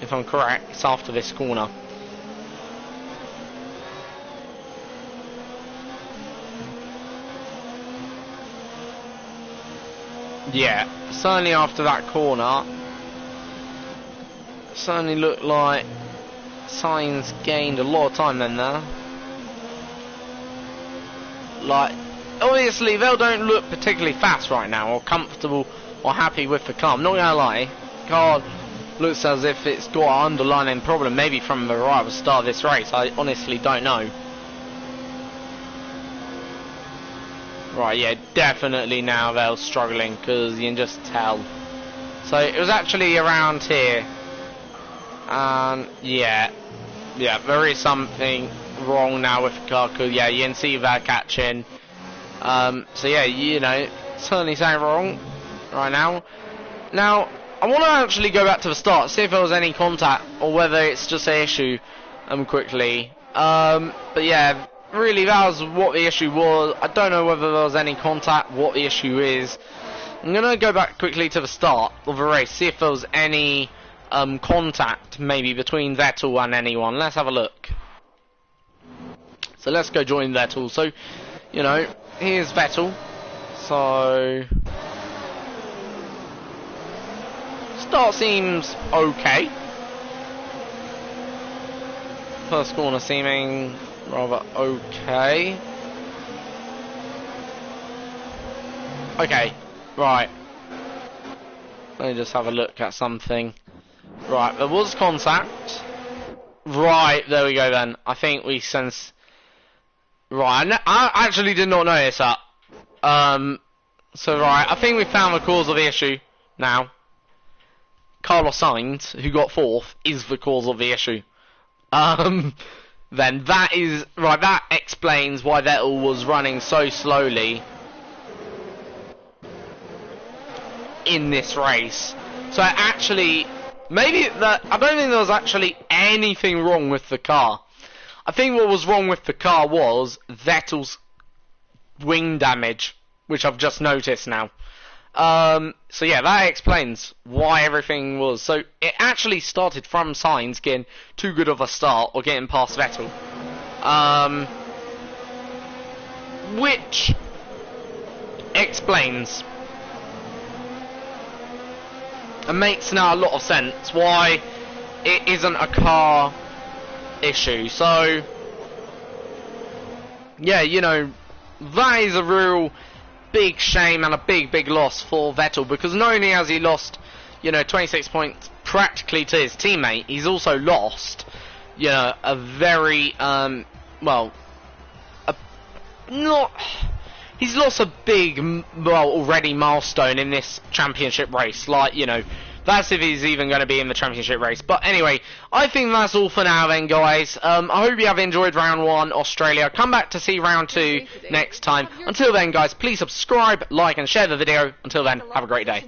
If I'm correct, it's after this corner. Yeah, certainly after that corner. Certainly looked like Sainz gained a lot of time then there. Like, obviously they don't look particularly fast right now, or comfortable, or happy with the car. I'm not gonna lie, car looks as if it's got an underlying problem, maybe from the right at the start of this race. I honestly don't know. Right, yeah, definitely now they're struggling, because you can just tell. So it was actually around here. And yeah, there is something wrong now with the car, because yeah, you can see they're catching. So yeah, you know, certainly something wrong right now. Now, I want to actually go back to the start, see if there was any contact, or whether it's just an issue, quickly. But yeah, really that was what the issue was. I don't know whether there was any contact, what the issue is. I'm going to go back quickly to the start of the race, see if there was any contact, maybe between Vettel and anyone. Let's have a look. So let's go join Vettel. So, you know, here's Vettel. So start seems okay. First corner seeming rather okay. Okay, right. Let me just have a look at something. Right, there was contact. Right, there we go then. I think we sense... Right, I actually did not notice that. So right, I think we found the cause of the issue now. Carlos Sainz, who got fourth, is the cause of the issue. Then that is... Right, that explains why Vettel was running so slowly in this race. So actually, maybe that... I don't think there was actually anything wrong with the car. I think what was wrong with the car was Vettel's wing damage, which I've just noticed now. So yeah, that explains why everything was. So it actually started from Sainz getting too good of a start, or getting past Vettel. Which explains and makes now a lot of sense why it isn't a car issue. So yeah, you know, that is a real big shame and a big loss for Vettel, because not only has he lost, you know, 26 points practically to his teammate, he's also lost, you know, a very, well, he's lost a big, well, already milestone in this championship race. Like, you know, that's if he's even going to be in the championship race. But anyway, I think that's all for now then, guys. I hope you have enjoyed round 1, Australia. Come back to see round 2 next time. Until then, guys, please subscribe, like, and share the video. Until then, have a great day.